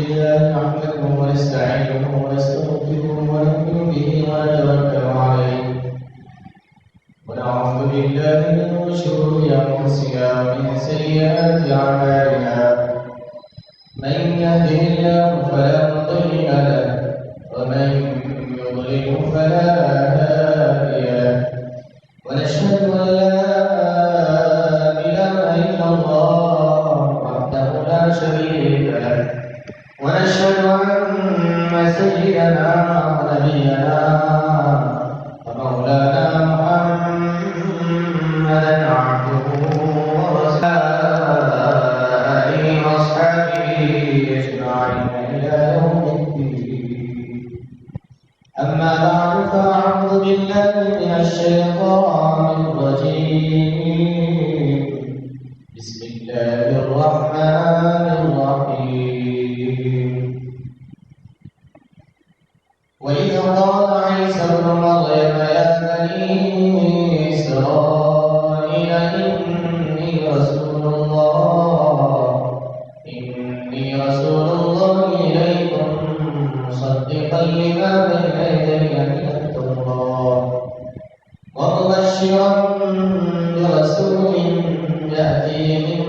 لله نحمده ونستعينه ونستغفره ونؤمن به ونتوكل عليه ونعوذ بالله من شرور أنفسنا ومن سيئات أعمالنا من يهده الله فلا مضل له ومن يضلل فلا هادي له ونشهد أن لا إله إلا الله وحده لا شريك له ونشهد أن سيدنا ونبينا ومولانا محمدا عبده ورسوله وأصحابه أجمعين إلى يوم الدين. أما بعد فأعوذ بالله من الشيطان الرجيم. بسم الله الرحمن الرحيم. وإذ قال عيسى ابن مريم يا بني إسرائيل إني رسول الله إليكم مصدقا لما بين يدي من التوراة ومبشرا برسول يأتي من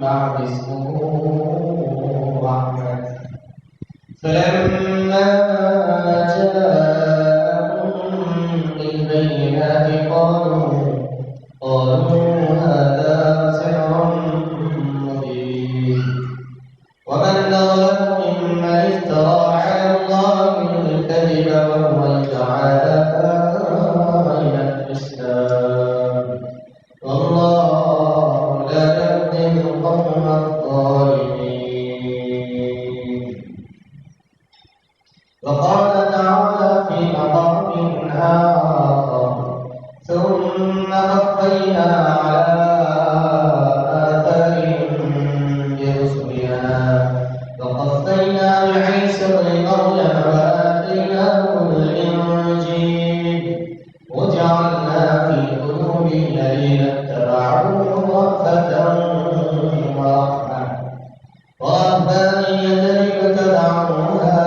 بعد اسمه أحمد. فلما جاءهم بالبينات قالوا هذا سحر مبين ومن أظلم ممن افترى على الله الكذب وهو يدعى إلى الإسلام والله لا يهدي القوم الظالمين. وقال تعالى في مقام آخر ثم قفينا على آثارهم برسلنا وقفينا بعيسى ابن مريم وآتيناه الإنجيل وجعلنا في قلوب الذين اتبعوه رأفة ورحمة ورهبانية ابتدعوها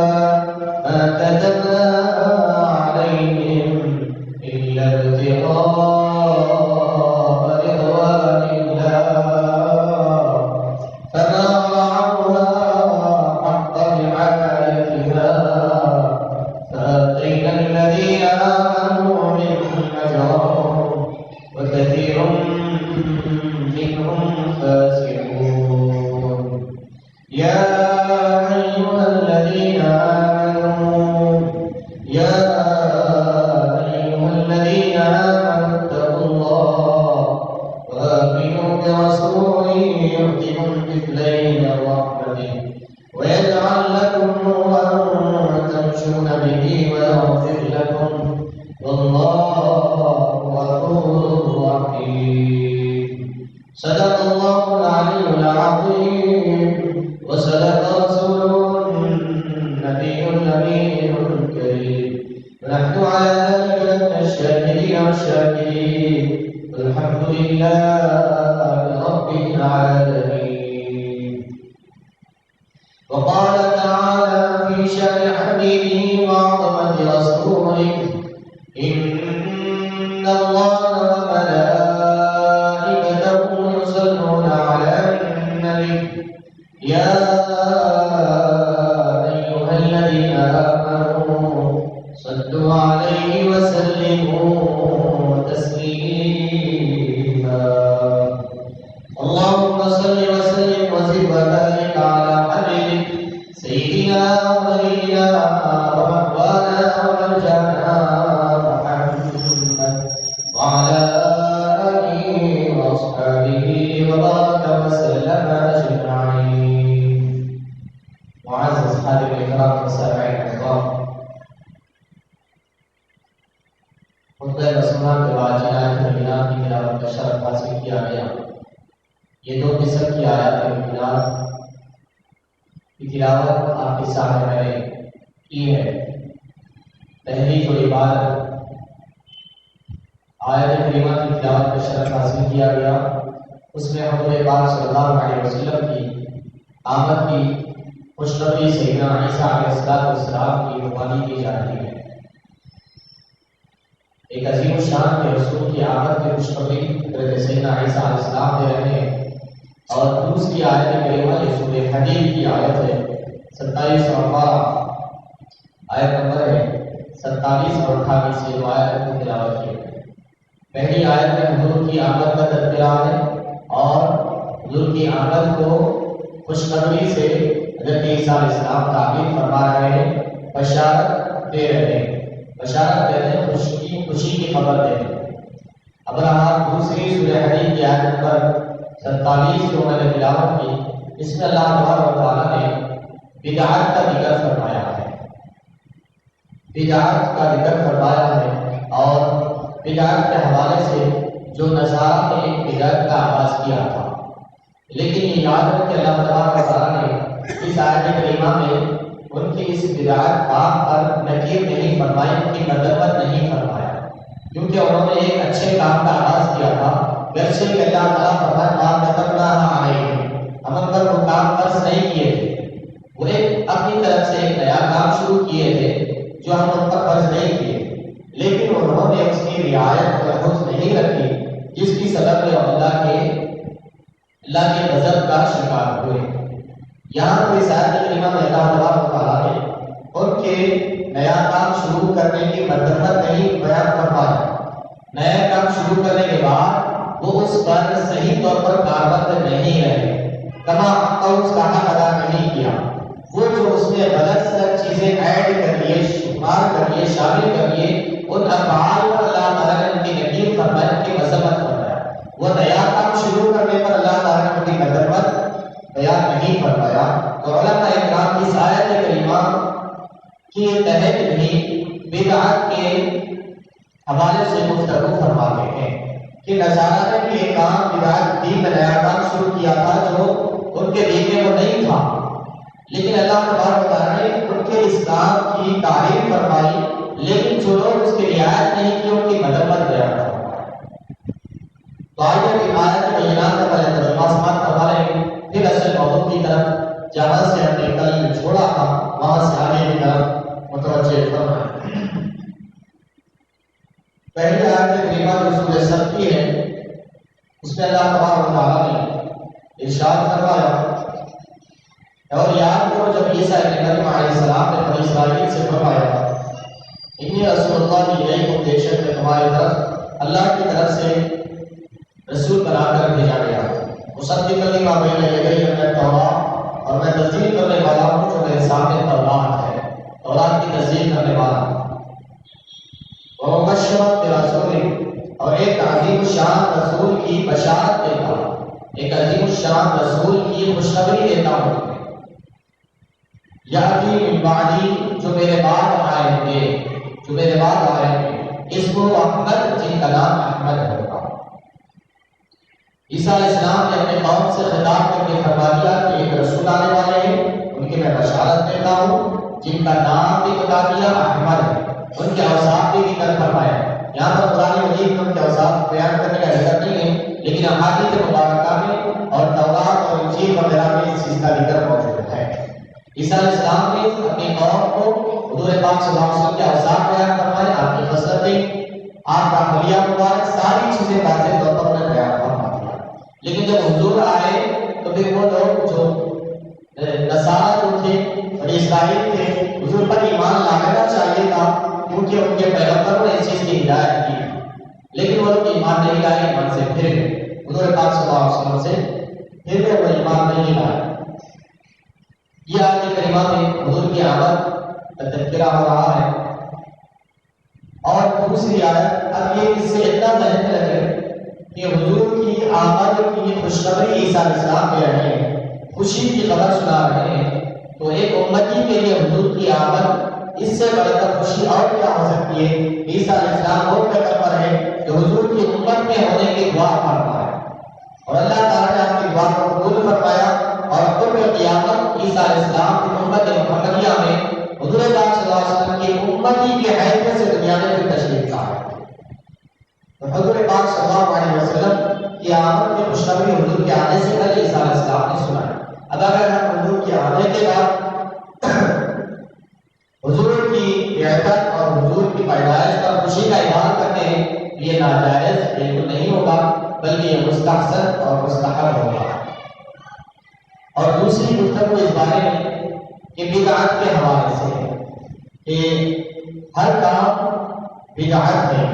ما كتبنا عليهم إلا ابتغاء رضوان الله فما رعوها حق رعايتها فآتينا الذين آمنوا منهم أجرهم وكثير منهم فاسقون. يا أيها الذين آمنوا اتقوا الله وآمنوا برسوله يؤتكم كفلين من رحمته ويجعل لكم نورا تمشون به ويغفر لكم والله غفور رحيم. صدق الله العلي العظيم وصدق رسوله النبي الأمين الكريم ونحن على ذلك من الشاكرين والشاكرين والحمد لله رب العالمين. وقال تعالى في شأن حبيبه وعظمة رسوله إن الله وملائكته يصلون على النبي يا أيها الذين آمنوا صلوا عليه وسلموا تسليما. اللهم صل وسلم وزد وبارك على حبيبك سيدنا ونبينا ومولانا ومرجعنا محمد وعلى آله وأصحابه وبارك وسلم أجمعين. معزز حاضر الكرام والسامعين الكرام، خطبہ رسولہ کے بعد آیات مبینات کی تلاوت کا شرف حاصل کیا گیا. یہ دو قسم کی آیات مبینات کی تلاوت آپ کے سامنے میں نے کی ہے. پہلی جو عبارت آیت کریمہ کی تلاوت کا شرف حاصل کیا گیا اس میں حضور پاک صلی اللہ علیہ وسلم کی آمد کی خوش خوشخبری سیدنا عیسیٰ علیہ السلام کی روانی کی جا رہی ہے۔ ایک عظیم الشان کے رسول کی آمد کی خوشخبری حضرت سیدنا عیسیٰ علیہ السلام دے رہے ہیں، اور دوسری آیت کریمہ یہ سورہ حدید کی آیت ہے 27 اور 12 آیت نمبر ہے 27 اور 28 سے دو آیت کی تلاوت کی ہے۔ پہلی آیت میں حضور کی آمد کا تذکرہ ہے اور حضور کی آمد کو خوشخبری سے حضرت عیسیٰ علیہ السلام تعبیر فرما رہے ہیں، بشارت دے رہے ہیں، بشارت دے رہے ہیں، خوشی کی خبر دے رہے ہیں۔ اب ہم دوسری سورہ حدید کی آیت نمبر 47 جو میں نے تلاوت کی، اس میں اللہ تبارک و تعالیٰ نے بدعت کا ذکر فرمایا ہے، بدعت کا ذکر فرمایا ہے، اور بدعت کے حوالے سے جو نصارہ نے ایک بدعت کا آغاز کیا تھا، لیکن یہ یاد رکھ کہ اللہ تبارک و تعالیٰ نے اس آیت کریمہ میں ان کی اس بدعت پر نکیر نہیں فرمائی، ان کی مذمت نہیں فرمایا، کیونکہ انہوں نے ایک اچھے کام کا آغاز کیا تھا، گرچہ کہ اللہ تعالیٰ ہم ان پر وہ کام فرض نہیں کیے تھے، وہ ایک اپنی طرف سے ایک نیا کام شروع کیے تھے جو ہم ان پر فرض نہیں کیے، لیکن انہوں نے اس کی رعایت محفوظ نہیں رکھی، جس کی سبب میں اللہ کے غضب کا شکار ہوئے۔ یہاں پر اس آیت کریمہ میں اللہ تبارک و تعالیٰ نے ان کے نیا کام شروع کرنے کی مذمت نہیں بیان فرمایا، نیا کام شروع کرنے کے بعد وہ اس پر صحیح طور پر کاربند نہیں رہے، اس کا حق ادا نہیں کیا، وہ جو اس میں غلط سلط چیزیں ایڈ کریے، شمار کریے، شامل کریے، ان افعال پر اللہ تعالیٰ نے ان کی نکیر فرمایا، ان کی مذمت فرمایا۔ وہ نیا کام شروع کرنے پر اللہ تعالیٰ نے ان کی مذمت بیان نہیں فرمایا۔ تو علماء اکرام اس آیت کریمہ کے تحت بھی بدعت کے حوالے سے گفتگو فرماتے ہیں کہ نصارہ نے بھی ایک کام بدعت دین میں نیا کام شروع کیا تھا جو ان کے دین میں وہ نہیں تھا، لیکن اللہ تبارک و تعالیٰ نے ان کے اسلام کی تعریف فرمائی، لیکن جو لوگ اس کی رعایت نہیں کی ان کی مذمت بیان فرمائی۔ تو آئیے کہ آیت کے بینات کا پہلے ترجمہ سماعت کروا رہے ہیں، پھر اصل موضوع کی طرف جہاں سے ہم نے کل چھوڑا تھا وہاں سے آگے کی طرف متوجہ فرمائیں۔ پہلی آیت کریمہ جو سورہ صف کی ہے، اس میں اللہ تبارک و تعالیٰ نے ارشاد فرمایا، اور یاد کرو جب عیسیٰ ابن مریم علیہ السلام نے بنی اسرائیل سے فرمایا، انی رسول اللہ الیکم، بے شک میں تمہاری طرف اللہ کی طرف سے رسول بنا کر بھیجا گیا، مصدقا لما بین یدی من التوراۃ، اور میں تصدیق کرنے والا ہوں جو میرے سامنے تورات ہے، تورات کی تصدیق کرنے والا ہوں، ومبشرا برسول، اور ایک عظیم الشان رسول کی بشارت دیتا ہوں، ایک عظیم الشان رسول کی خوشخبری دیتا ہوں، یاتی من بعدی، جو میرے بعد آئیں گے، جو میرے بعد آئیں گے، اس کو احمد، جن کا نام احمد ہوگا۔ عیسیٰ علیہ السلام نے اپنے قوم سے خطاب کر کے فرما دیا کہ ایک رسول آنے والے ہیں، ان کی میں بشارت دیتا ہوں، جن کا نام بھی بتا دیا احمد ہے، ان کے اوصاف بھی ذکر فرمایا۔ یہاں پر قرآن مجید میں ان کے اوصاف بیان کرنے کا ذکر نہیں ہے، لیکن احادیث مبارکہ میں اور تورات اور انجیل وغیرہ میں اس چیز کا ذکر موجود ہے۔ عیسیٰ علیہ السلام نے اپنی قوم کو حضور پاک صلی اللہ علیہ وسلم کے اوصاف بیان فرمائے، آپ کی خصلتیں، آپ کا حلیہ مبارک، ساری چیزیں واضح طور پر انہیں بیان فرما دیا۔ لیکن جب حضور آئے تو پھر وہ لوگ جو نصارہ جو تھے، بنی اسرائیل تھے، حضور پر ایمان لانا چاہیے تھا کیونکہ ان کے پیغمبروں نے اس چیز کی ہدایت کی، لیکن وہ لوگ ایمان نہیں لائے، ایمان سے پھر گئے، حضور پاک صلی اللہ علیہ وسلم سے پھر گئے، وہ ایمان نہیں لائے۔ یہ آیت کریمہ میں حضور کی آمد کا تذکرہ ہو رہا ہے، اور دوسری آیت اب یہ اس سے اتنا ذہن میں رکھے کہ حضور کی آمد کی خوشخبری عیسیٰ علیہ السلام دے رہے ہیں، خوشی کی خبر سنا رہے ہیں، تو ایک امتی کے لیے حضور کی آمد اس سے بڑھ کر خوشی اور کیا ہو سکتی ہے؟ عیسیٰ علیہ السلام وہ پیغمبر ہے جو حضور کی امت میں ہونے کی دعا فرما ہے، اور اللہ تعالیٰ نے آپ کی دعا کو قبول فرمایا، اور قرب قیامت عیسیٰ علیہ السلام کی امت محمدیہ میں حضور پاک صلی اللہ علیہ وسلم کی امتی کی حیثیت سے دنیا میں بھی تشریف لا ہے۔ تو حضور پاک صلی اللہ علیہ وسلم کی آمد کی خوشخبری حضور کے آنے سے پہلے عیسیٰ علیہ السلام نے سنا ہے۔ اب اگر ہم حضور کے آنے کے بعد بعثت اور حضور کی پیدائش پر خوشی کا اظہار کرتے ہیں یہ ناجائز بالکل نہیں ہوگا، بلکہ یہ مستحسن اور مستحب ہوگا۔ اور دوسری گفتگو اس بارے میں کہ بدعت کے حوالے سے کہ ہر کام بدعت ہے،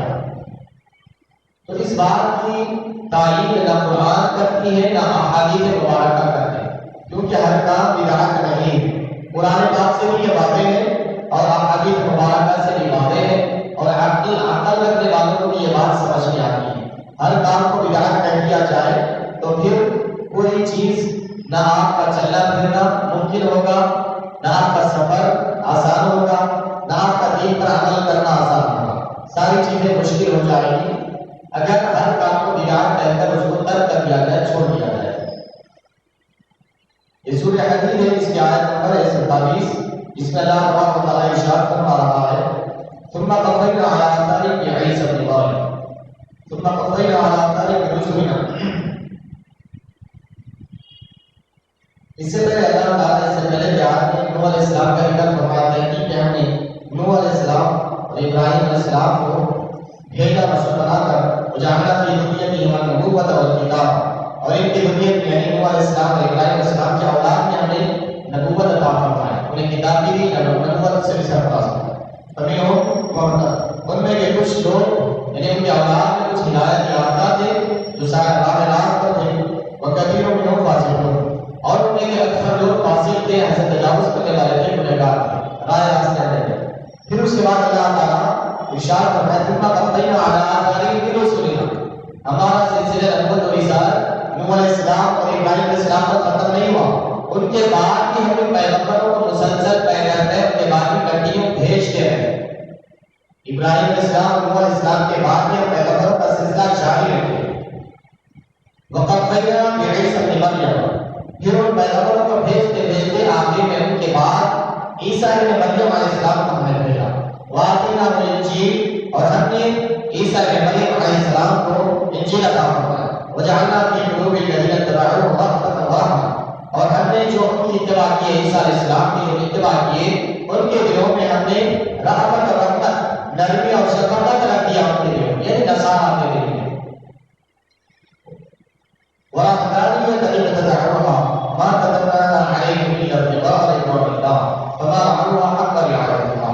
تو اس بات کی تعلیم نہ قرآن کرتی ہے نہ احادیث مبارکہ کرتے ہیں، کیونکہ ہر کام بدعت نہیں ہے۔ قرآن پاک سے بھی یہ واضح ہے اور احادیث مبارکہ سے بھی واضح ہے، اور عقل رکھنے والوں کو بھی یہ بات سمجھ میں آتی ہے۔ ہر کام کو بدعت کہہ دیا جائے تو پھر کوئی چیز نہ آپ کا چلنا پھرنا ممکن ہوگا، نہ آپ کا سفر آسان ہوگا، نہ آپ کا دین پر عمل کرنا آسان ہوگا، ساری چیزیں مشکل ہو جائیں گی اگر ہر کام کو بدعت کہہ کر اس کو ترک کر دیا جائے، چھوڑ دیا جائے۔ یہ سورہ حدید ہے، اس کی آیت نمبر 27، جس میں اللہ تبارک و تعالیٰ ارشاد فرما رہا ہے ثم قفینا علی آثارهم بعیسی ابن مریم ثم قفینا علی آثارهم برسلنا۔ اس سے پہلے اللہ تعالیٰ سے پہلے کہ آدمی نوح علیہ السلام کا ذکر فرماتے ہیں کہ ہم نے نوح علیہ السلام اور ابراہیم علیہ السلام کو بھیجا رسول بنا کر وجعلنا فی ذریتہم النبوۃ والکتاب، اور ان کی ذریت میں یعنی نوح علیہ السلام اور ابراہیم علیہ السلام کے اولاد میں ہم نے نبوت عطا فرمائی، انہیں کتاب بھی دی، نبوت سے بھی سرفراز کی۔ ان میں کے کچھ لوگ یعنی ان کے اولاد میں کچھ ہدایت یافتہ تھے جو شاید راہ راست پر تھے، وکثیر منہم فاسقون، اور ان میں کے اکثر لوگ فاسق تھے، حد تجاوز کرنے والے تھے، گنہگار تھے، راہ راست نہیں تھے۔ پھر اس کے بعد اللہ تعالیٰ ارشاد فرمایا ثم قفینا علی آثارهم برسلنا، ہمارا سلسلہ نبوت و رسالت نوح علیہ السلام اور ابراہیم علیہ السلام پر ختم نہیں ہوا، ان کے بعد بھی ہم پیغمبروں کو مسلسل پیغام ہے، ان کے بعد بھی کنٹینیو بھیجتے رہے۔ ابراہیم علیہ السلام اور نوح علیہ السلام کے بعد بھی پیغمبروں کا سلسلہ جاری رکھے۔ وقفینا بعیسی ابن مریم، پھر ان پیغمبروں کو بھیجتے بھیجتے آخر میں ان کے بعد عیسیٰ ابن مریم علیہ السلام کو ہم نے بھیجا۔ وآتیناہ الانجیل، اور ہم نے عیسیٰ ابن مریم علیہ السلام کو انجیل عطا فرمایا۔ وجعلنا فی قلوب الذین اتبعوہ رأفۃ ورحمۃ، اور ہم نے جو ان کی اتباع کی عیسیٰ علیہ السلام کی جو اتباع کیے ان کے دلوں میں ہم نے رحمت اور رحمت، نرمی اور شفقت رکھ دیا ان کے دلوں میں، یعنی نصارہ کے دل میں۔ وَرَحْمَانِيَّةً ابْتَدَعُوهَا مَا كَتَبْنَاهَا عَلَيْهِمْ إِلَّا ابْتِغَاءَ رِضْوَانِ اللَّهِ فَمَا رَعَوْهَا حَقَّ رِعَایَتِهَا،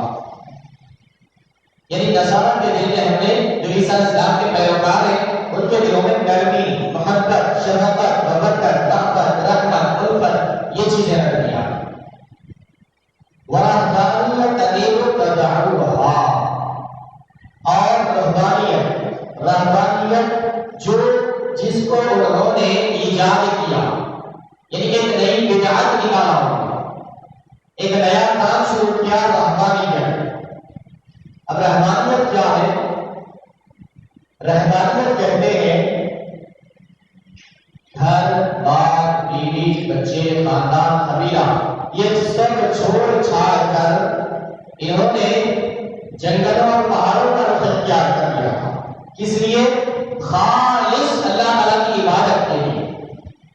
یعنی نصارہ کے دل میں ہم نے جو عیسیٰ علیہ السلام کے پیروکار ہیں ان کے دلوں میں نرمی، محبت، شفقت، مودت، رحمت، الفت، یہ چیزیں رکھ دیا۔ وَرَحْمَانِيَّةً ابْتَدَعُوهَا، اور رہبانیت جو جس کو انہوں نے ایجاد کیا، یعنی ایک نئی بدعت نکالا ہوا، ایک نیا کام شروع کیا، رہبانیت۔ اب رہبانیت کیا ہے؟ رہبانیت کہتے ہیں گھر بار بیوی بچے خاندان قبیلہ یہ سب چھوڑ چھاڑ کر انہوں نے جنگلوں اور پہاڑوں کا رخ اختیار کر لیا، کس لیے؟ خالص اللہ تعالیٰ کی عبادت کے لیے۔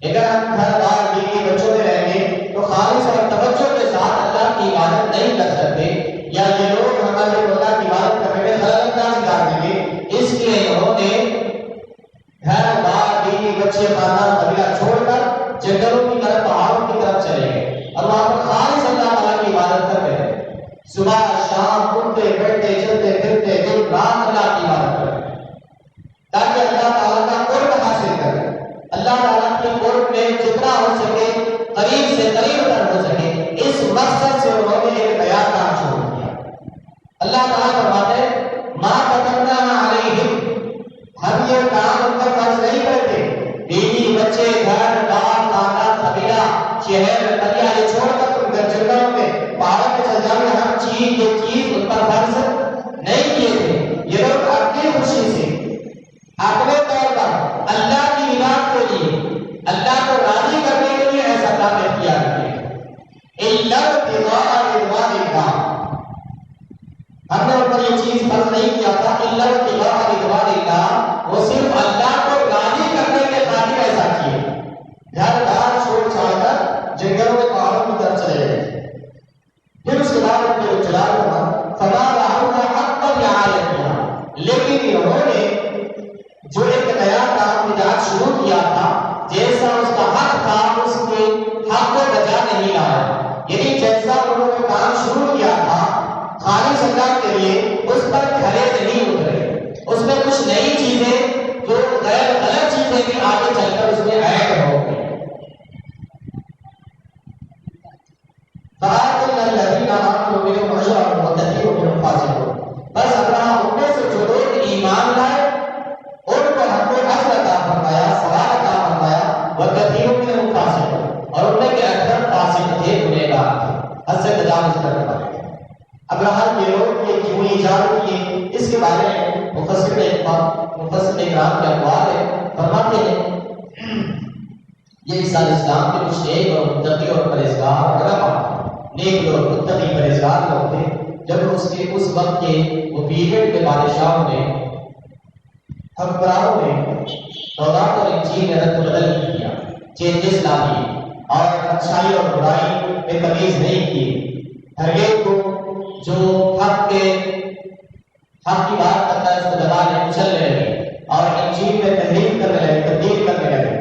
اگر ہم گھر بار بیوی بچوں میں رہیں گے تو خالص اور توجہ کے ساتھ اللہ کی عبادت نہیں کر سکتے، یا یہ لوگ ہمارے اللہ کی عبادت کرنے میں خلل انداز ڈال دیں گے۔ اس لیے انہوں نے گھر بار بیوی بچے خاندان قبیلہ چھوڑ کر جنگلوں کی طرف پہاڑوں کی طرف چلے گئے اور وہاں پر خالص اللہ تعالیٰ کی عبادت کر رہے ہیں، صبح شام اٹھتے بیٹھتے چلتے پھرتے دن رات اللہ کی عبادت کر رہے ہیں تاکہ اللہ تعالیٰ کا قرب حاصل کرے، اللہ تعالیٰ کے قرب میں جتنا ہو سکے قریب سے قریب تر ہو سکے، اس مقصد سے انہوں نے ایک نیا کام شروع کیا۔ اللہ تعالیٰ فرماتے ہیں ما كتبنا علیہم، ہم یہ کام ان پر فرض نہیں کرتے، بیوی بچے گھر بار خاندان قبیلہ شہر قریا یہ چھوڑ کر تم جنگلوں میں پہاڑوں میں چل جاؤ، ہر چیز یہ چیز ان پر فرض نہیں کیے تھے۔ یہ لوگ اپنی خوشی سے اپنے طور پر اللہ کی عبادت کے لیے اللہ کو راضی کرنے کے لیے ایسا کام اختیار کیا۔ الا ابتغاء رضوان اللہ، ہم نے ان پر یہ چیز فرض نہیں کیا تھا، الا ابتغاء رضوان اللہ، وہ صرف اللہ کو راضی کرنے کے خاطر ایسا کیے، گھر بار چھوڑ چھاڑ کر جنگلوں میں پہاڑوں کی طرف چلے گئے۔ پھر اس کے بعد ان کے جلال فما رعوها حق رعایتها، لیکن انہوں نے جو ایک نیا کام بدعت شروع کیا تھا جیسا اس کا حق تھا اس کے حق کو بجا نہیں لایا، یعنی جیسا انہوں نے کام شروع کیا تھا خالص اللہ کے لیے اس پر کھڑے نہیں اترے، اس میں کچھ نئی چیزیں جو غیر غلط چیزیں بھی آگے چل کر اس میں ایڈ ہو گئی۔ بس ابراہیم ان میں سے جو لوگ ایمان لائے ان کو ہم نے اجر عطا فرمایا، ثواب عطا فرمایا، وکثیر منهم فاسقون، اور ان میں کے اکثر فاسق تھے، گنہگار تھے، حد سے تجاوز کرنے والے تھے۔ ابراہیم کے لوگ یہ کیوں ایجاد کیے، اس کے بارے میں مفسر اکرام کے اقوال ہے، فرماتے ہیں یہ عیسیٰ علیہ السلام کے کچھ نیک اور متقی اور پرہیزگار علماء، نیک اور متقی پرہیزگار لوگ تھے۔ جب اس وقت کے وہ پیریڈ کے بادشاہوں نے، حکمرانوں نے تورات اور انجیل میں رد و بدل کیا، چینجز لا دیے اور اچھائی اور برائی میں تمیز نہیں کی، ہر ایک کو جو حق کی بات کرتا ہے اس کو دبانے کچلنے لگے اور انجیل میں تحریف کرنے لگے، تبدیل کرنے لگے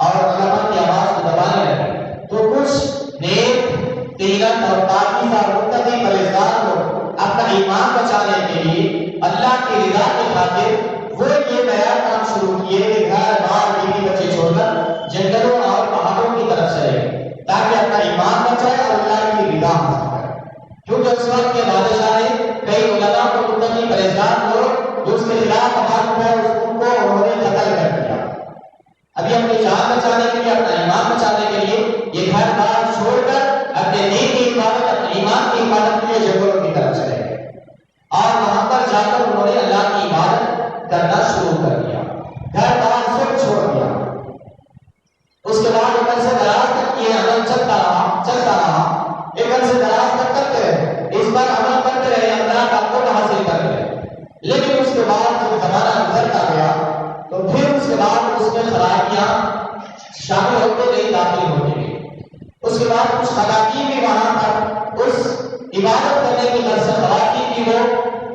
اور علماء کی آواز کو دبانے لگے۔ تو کچھ نیک تیرت اور پاکیزہ متقی پرہیزگار لوگ اپنا ایمان بچانے کے لیے اللہ کی رضا کی خاطر وہ یہ نیا کام شروع کیے کہ گھر بار بیوی بچے چھوڑ کر جنگلوں اور پہاڑوں کی طرف چلے تاکہ اپنا ایمان بچائے اور اللہ کی رضا حاصل کرے، کیونکہ اس وقت کے بادشاہ نے کئی علماء کو متقی پرہیزگار لوگ جو اس کے خلاف آواز اٹھائے ان کو انہوں نے قتل کر دیا۔ ابھی اپنی جان بچانے کے لیے، اپنا ایمان بچانے کے لیے یہ گھر بار چھوڑ کر اپنے دین کی حفاظت، اپنے ایمان کی حفاظت کے لیے جنگلوں کی طرف چلے گئے اور وہاں پر جا کر انہوں نے اللہ کی عبادت کرنا شروع کر دیا، گھر بار سب چھوڑ دیا۔ اس کے بعد ایک سے دراز تک یہ عمل چلتا رہا، ایک سے دراز تک کرتے رہے، اس پر عمل کرتے رہے، اللہ کا قرب حاصل کرتے رہے، لیکن اس کے بعد جب زمانہ گزرتا گیا تو پھر اس کے بعد اس میں خرابیاں شامل ہوتے گئی، داخل ہوتے گئی۔ اس کے بعد کچھ خواتین بھی وہاں پر اس عبادت کرنے کی غرض سے خواتین کی وہ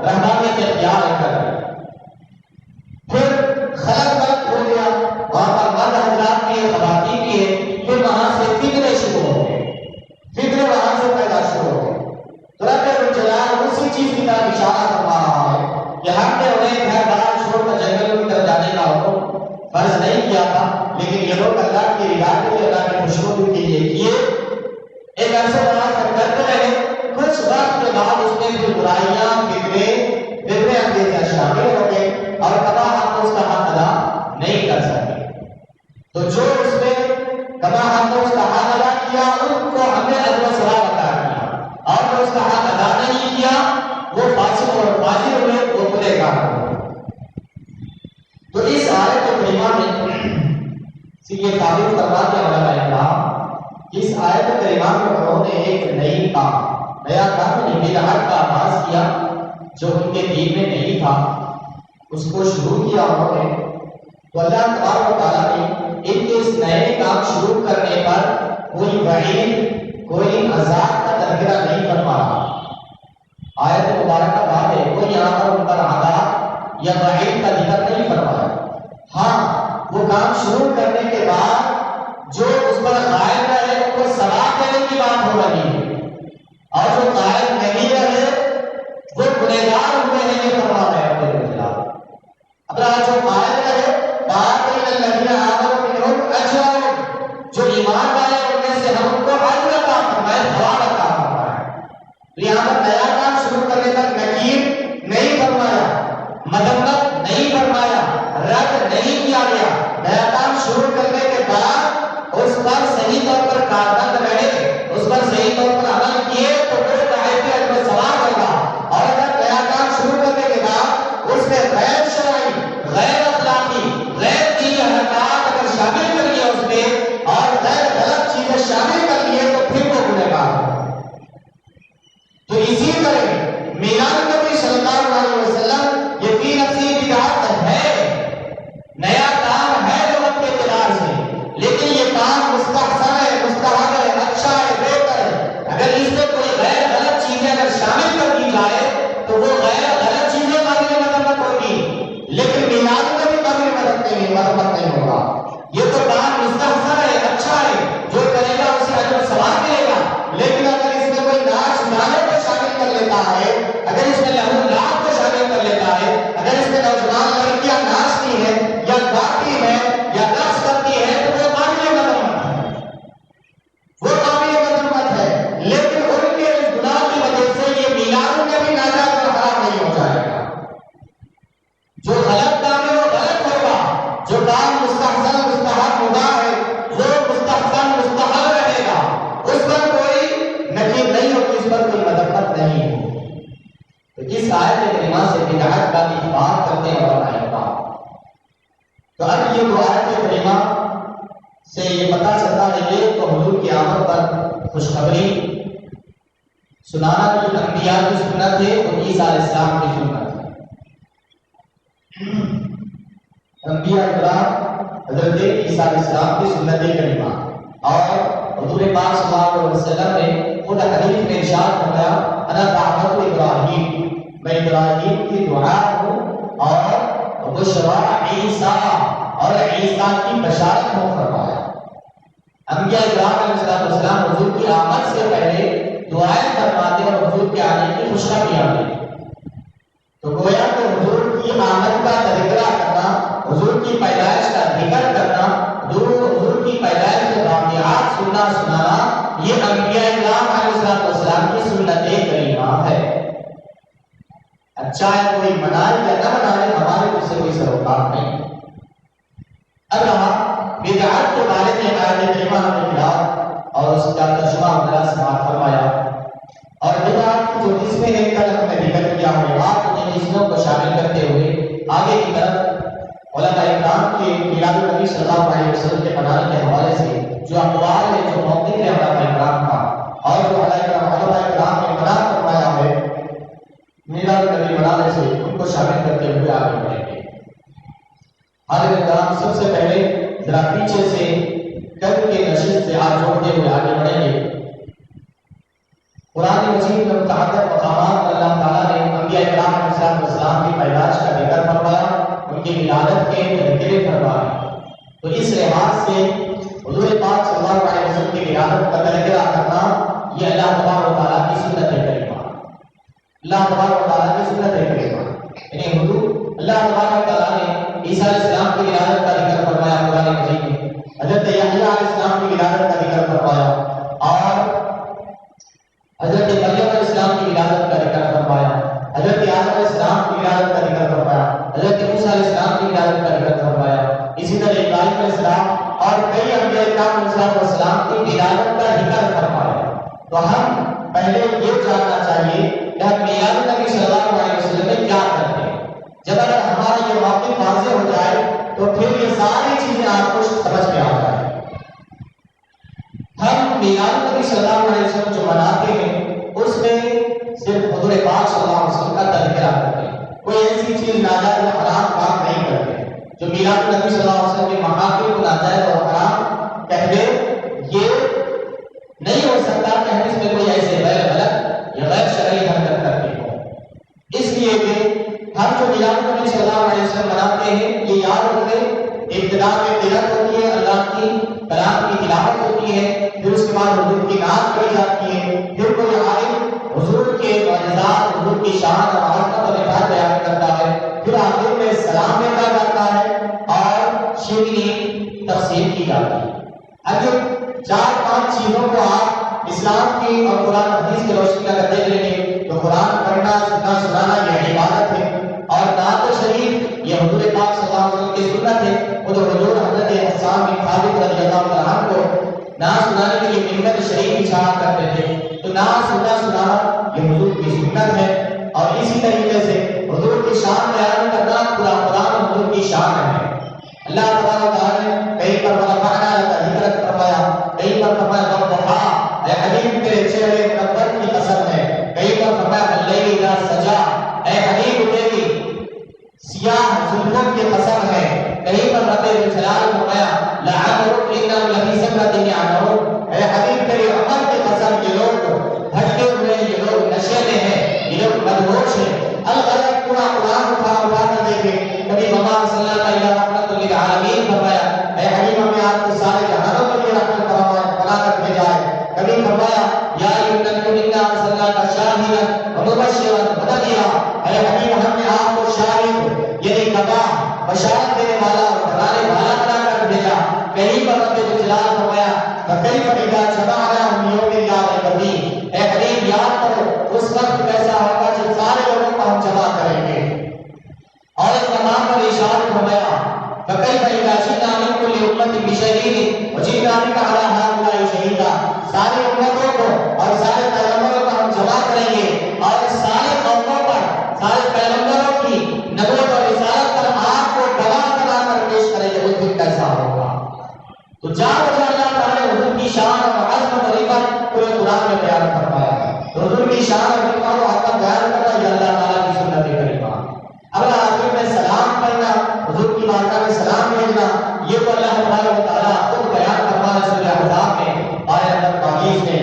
رہبانیت اختیار کر گئی۔ پھر خلق بلد ہو گیا، وہاں پر مرد حضرات بھی ہے، خواتین بھی ہے، پھر وہاں سے فکرے شروع ہو گئے، فکرے وہاں سے پیدا شروع ہو گئے۔ تو رب الجلال اسی چیز کی طرف اشارہ فرما رہا ہے کہ ہم نے انہیں گھر بار چھوڑ کر جنگلوں کی طرف جانے کا حکم فرض نہیں کیا تھا، لیکن یہ لوگ اللہ کی رضا کے لیے، اللہ کی خوشنودی کے لیے کیے، ایک عرصے دراز تک کرتے رہے۔ کچھ وقت کے بعد اس میں پھر برائیاں، فکرے انگیزیاں شامل ہو گئے اور کما ہم اس کا حق ادا نہیں کر سکے۔ تو جو اس میں کما ہم نے اس کا حق ادا کیا ان کو ہم نے اجر و ثواب عطا کیا، اور جو اس کا حق ادا نہیں کیا وہ فاسق اور فاجر ہوئے، وہ گنہگار ہوئے۔ تو اس آیت کریمہ میں سے یہ تعبیر فرما کے علماء کرام اس آیت کریمہ میں انہوں نے ایک نیا کام بدعت کا آغاز کیا جو ان کے دین میں نہیں تھا، اس کو شروع کیا انہوں نے۔ تو اللہ تبارک و تعالیٰ نے ان کے اس نئے کام شروع کرنے پر کوئی وعید، کوئی عذاب کا تذکرہ نہیں فرما رہا۔ آیت مبارکہ بات ہے، کوئی یہاں پر ان پر عذاب یا وعید کا ذکر نہیں فرمایا۔ ہاں، وہ کام شروع کرنے کے بعد جو اس پر قائم رہے ان کو ثواب دینے کی بات ہو رہی ہے، اور جو قائم نہیں رہے وہ گنہگار ہوئے ہیں، یہ فرما رہے ہیں اپنے خلاف۔ اب جو قائم رہے جو ایمان والے ان میں سے ہم ان کو اجر عطا فرمائے، ثواب عطا فرمائے۔ یہاں پر نیا کام شروع کرنے پر نکیر نہیں فرمایا، مذمت نہیں فرمایا، رد نہیں کیا گیا۔ نیا کام شروع کرنے کے بعد اس پر صحیح طور پر کاربند رہے، اس پر صحیح طور پر عمل کیے تو وہ باعث اجر و ثواب ہوگا۔ اور اگر نیا کام شروع کرنے کے بعد اس میں غیر شرعی، غیر اخلاقی، غیر دینی حرکات اگر شامل کر لیا اس میں اور غیر غلط چیزیں شامل کر لیے تو پھر وہ گنہگار ہوگا۔ تو اسی طرح میلاد نبی صلی اللہ علیہ وسلم یہ فی نفسی بدعت ہے، نیا کام ہے لوگوں کے اعتبار سے، لیکن یہ کام مستحسن ہے، مستحب ہے، اچھا ہے، بہتر ہے۔ اگر اس میں کوئی غیر غلط چیزیں اگر شامل کر نکیر نہیں ہو کہ اس پر کوئی مذمت نہیں ہو۔ تو اس آیت کریمہ سے بدعت کا اثبات کرتے ہیں اور احکام۔ تو اب یہ دو آیت کریمہ سے یہ پتہ چلتا ہے کہ تو حضور کی آمد پر خوشخبری سنانا کی انبیاء کی سنت ہے اور عیسیٰ علیہ السلام کی سنت ہے۔ انبیاء کرام حضرت عیسیٰ علیہ السلام کی سنت کریمہ اور حضور پاک صلی اللہ علیہ وسلم نے خود حدیث میں ارشاد فرمایا انا دعوت ابراہیم، میں ابراہیم کی دعا ہوں اور بشرا عیسیٰ اور عیسیٰ کی بشارت ہوں فرمایا۔ انبیاء کرام علیہ السلام حضور کی آمد سے پہلے دعائیں فرماتے اور حضور کے آنے کی خوشخبری آتی۔ تو گویا کہ حضور کی آمد کا تذکرہ کرنا، حضور کی پیدائش کا ذکر کرنا، حضور کی پیدائش کے واقعات سنانا یہ انبیاء کرام علیہ السلام کی سنت کریمہ ہے۔ اچھا ہے کوئی منائے یا نہ منائے، ہمارے اس سے کوئی سروکار نہیں۔ اب رہا بدعت کے بارے میں آیت کریمہ نے کہا اور اس کا ترجمہ ہمارا سماعت فرمایا۔ اور بدعت کی جو قسمیں ہیں کل ہم نے ذکر کیا ہے، آپ انہیں قسموں کو شامل کرتے ہوئے آگے کی طرف علماء اکرام کے میلاد النبی صلی اللہ علیہ وسلم کے منانے کے حوالے سے جو اقوال ہے، جو موقف ہے علماء اکرام کا اور جو علماء اکرام نے منع فرمایا ہے میلاد النبی منانے سے، ان کو شامل کرتے ہوئے آگے بڑھیں گے۔ حضرت کرام سب سے پہلے ذرا پیچھے سے قلب کے نشست سے ہاتھ جوڑتے ہوئے آگے بڑھیں گے۔ قرآن مجید میں متعدد مقامات پر اللہ تعالیٰ نے انبیاء کرام علیہ السلام کی پیدائش کا ذکر فرمایا، ان کی ولادت کے تذکرے فرمائے۔ تو اس لحاظ سے حضور پاک صلی اللہ علیہ وسلم کی ولادت کا تذکرہ کرنا یہ اللہ تبارک و تعالیٰ کی سنت کریمہ، اللہ تبارک و تعالیٰ کی سنت کریمہ، یعنی حضور اللہ تبارک و تعالیٰ نے عیسیٰ علیہ السلام کی ولادت کا ذکر فرمایا قرآن مجید میں، حضرت یحییٰ علیہ السلام کی ولادت کا ذکر فرمایا اور حضرت مریم علیہ السلام کی ولادت کا ذکر فرمایا، حضرت آدم علیہ السلام کی ولادت کا ذکر فرمایا، حضرت موسیٰ علیہ السلام کی ولادت کا ذکر فرمایا، اسی طرح ابراہیم علیہ السلام اور کئی انبیاء کرام علیہ السلام کی ولادت کا ذکر فرمایا۔ تو ہم پہلے یہ جاننا چاہیے کہ ہم میلاد النبی صلی اللہ علیہ وسلم میں کیا کرتے ہیں۔ جب اگر ہمارا یہ موقف واضح ہو جائے تو پھر یہ ساری چیزیں آپ کو سمجھ میں آ جائے۔ ہم میلاد النبی صلی اللہ علیہ وسلم جو مناتے ہیں اس میں صرف حضور پاک صلی اللہ علیہ وسلم کا تذکرہ کرتے ہیں، کوئی ایسی چیز ناجائز یا حرام کام نہیں کرتے۔ جو میلاد النبی صلی اللہ علیہ وسلم کے محافل کو ناجائز اور حرام کہہ دے یہ نہیں ہو سکتا کہ ہم اس میں کوئی ایسے غیر غلط یا غیر شرعی حرکت کرتے ہوں۔ اس لیے کہ ہم جو میلاد النبی صلی اللہ علیہ وسلم مناتے ہیں یہ یاد رکھیں ابتدا میں قرأت ہوتی ہے، اللہ کی کلام کی تلاوت ہوتی ہے، پھر اس کے بعد حضور کی نعت پڑھی جاتی ہے، پھر کوئی عالم حضور کے معجزات، حضور کی شان اور عظمت اور عبادت بیان کرتا ہے، پھر آخر میں سلام پھیرا جاتا ہے اور شیرینی تقسیم کی جاتی ہے۔ اگر 4-5 چیزوں کو آپ اسلام کی اور قرآن حدیث کی روشنی میں اگر دیکھ لیں گے تو قرآن پڑھنا، سنانا یہ عبادت ہے اور نعت شریف یہ حضور پاک صلی اللہ علیہ وسلم کی سنت ہے۔ وہ جو حضور حضرت حسان بن ثابت رضی اللہ عنہ کو نعت سنانے کے لیے ممبر شریف بچھایا کرتے تھے، تو نعت سنانا یہ حضور کی سنت ہے۔ اور اسی طریقے سے حضور کی شان بیان کرنا پورا قرآن حضور کی شان ہے۔ اللہ تبارک و تعالیٰ نے کہیں پر رفعنا لک ذکرک فرمایا، کہیں پر فرمایا والضحیٰ، اے حبیب تیرے چہرے منور کی قسم ہے، کہیں پر فرمایا واللیل اذا سجا، اے حبیب تیری سیاہ زلفوں کی قسم ہے، کہیں پر رب جلال فرمایا لعمرک انہم لفی سکرۃ یعمہون، اے حبیب تیری عمر کی قسم یہ لوگ بھٹکے ہوئے، یہ لوگ نشے میں ہیں، یہ لوگ مدہوش ہیں۔ الغرض پورا قرآن اٹھا کر دیکھیں، کبھی وما ارسلناک الا رحمۃ للعالمین فرمایا، اے حبیب ہمیں آپ کو سارے جہانوں کے لیے رحمت بنا کر بھیجا ہے۔ کبھی فرمایا یا ایھا النبی انا ارسلناک شاہدا ومبشرا ونذیرا، اے حبیب ہم نے آپ کو شاہد یعنی گواہ، بشارت دینے والا اور ڈرانے والا بنا کر بھیجا۔ کہیں پر رب جلال فرمایا فکیف اذا جمعناہم لیوم لا ریب فیہ، اے حبیب یاد کرو اس وقت کیسا ہوگا جب سارے لوگوں کو ہم جمع کریں گے۔ اور اس مقام پر ارشاد فرمایا فکیف اذا جئنا من کل امۃ بشہید وجئنا بک علی ہؤلاء شہیدا، ساری امتوں کو اور سارے کی شان اور حکمت و حکمت بیان کرنا یہ اللہ تعالیٰ کی سنت کریمہ. اگلا آخر میں سلام کرنا، حضور کی بارگاہ میں سلام بھیجنا، یہ تو اللہ تبارک و تعالیٰ خود بیان فرما رہے سورہ احزاب میں آیت نمبر 22 میں،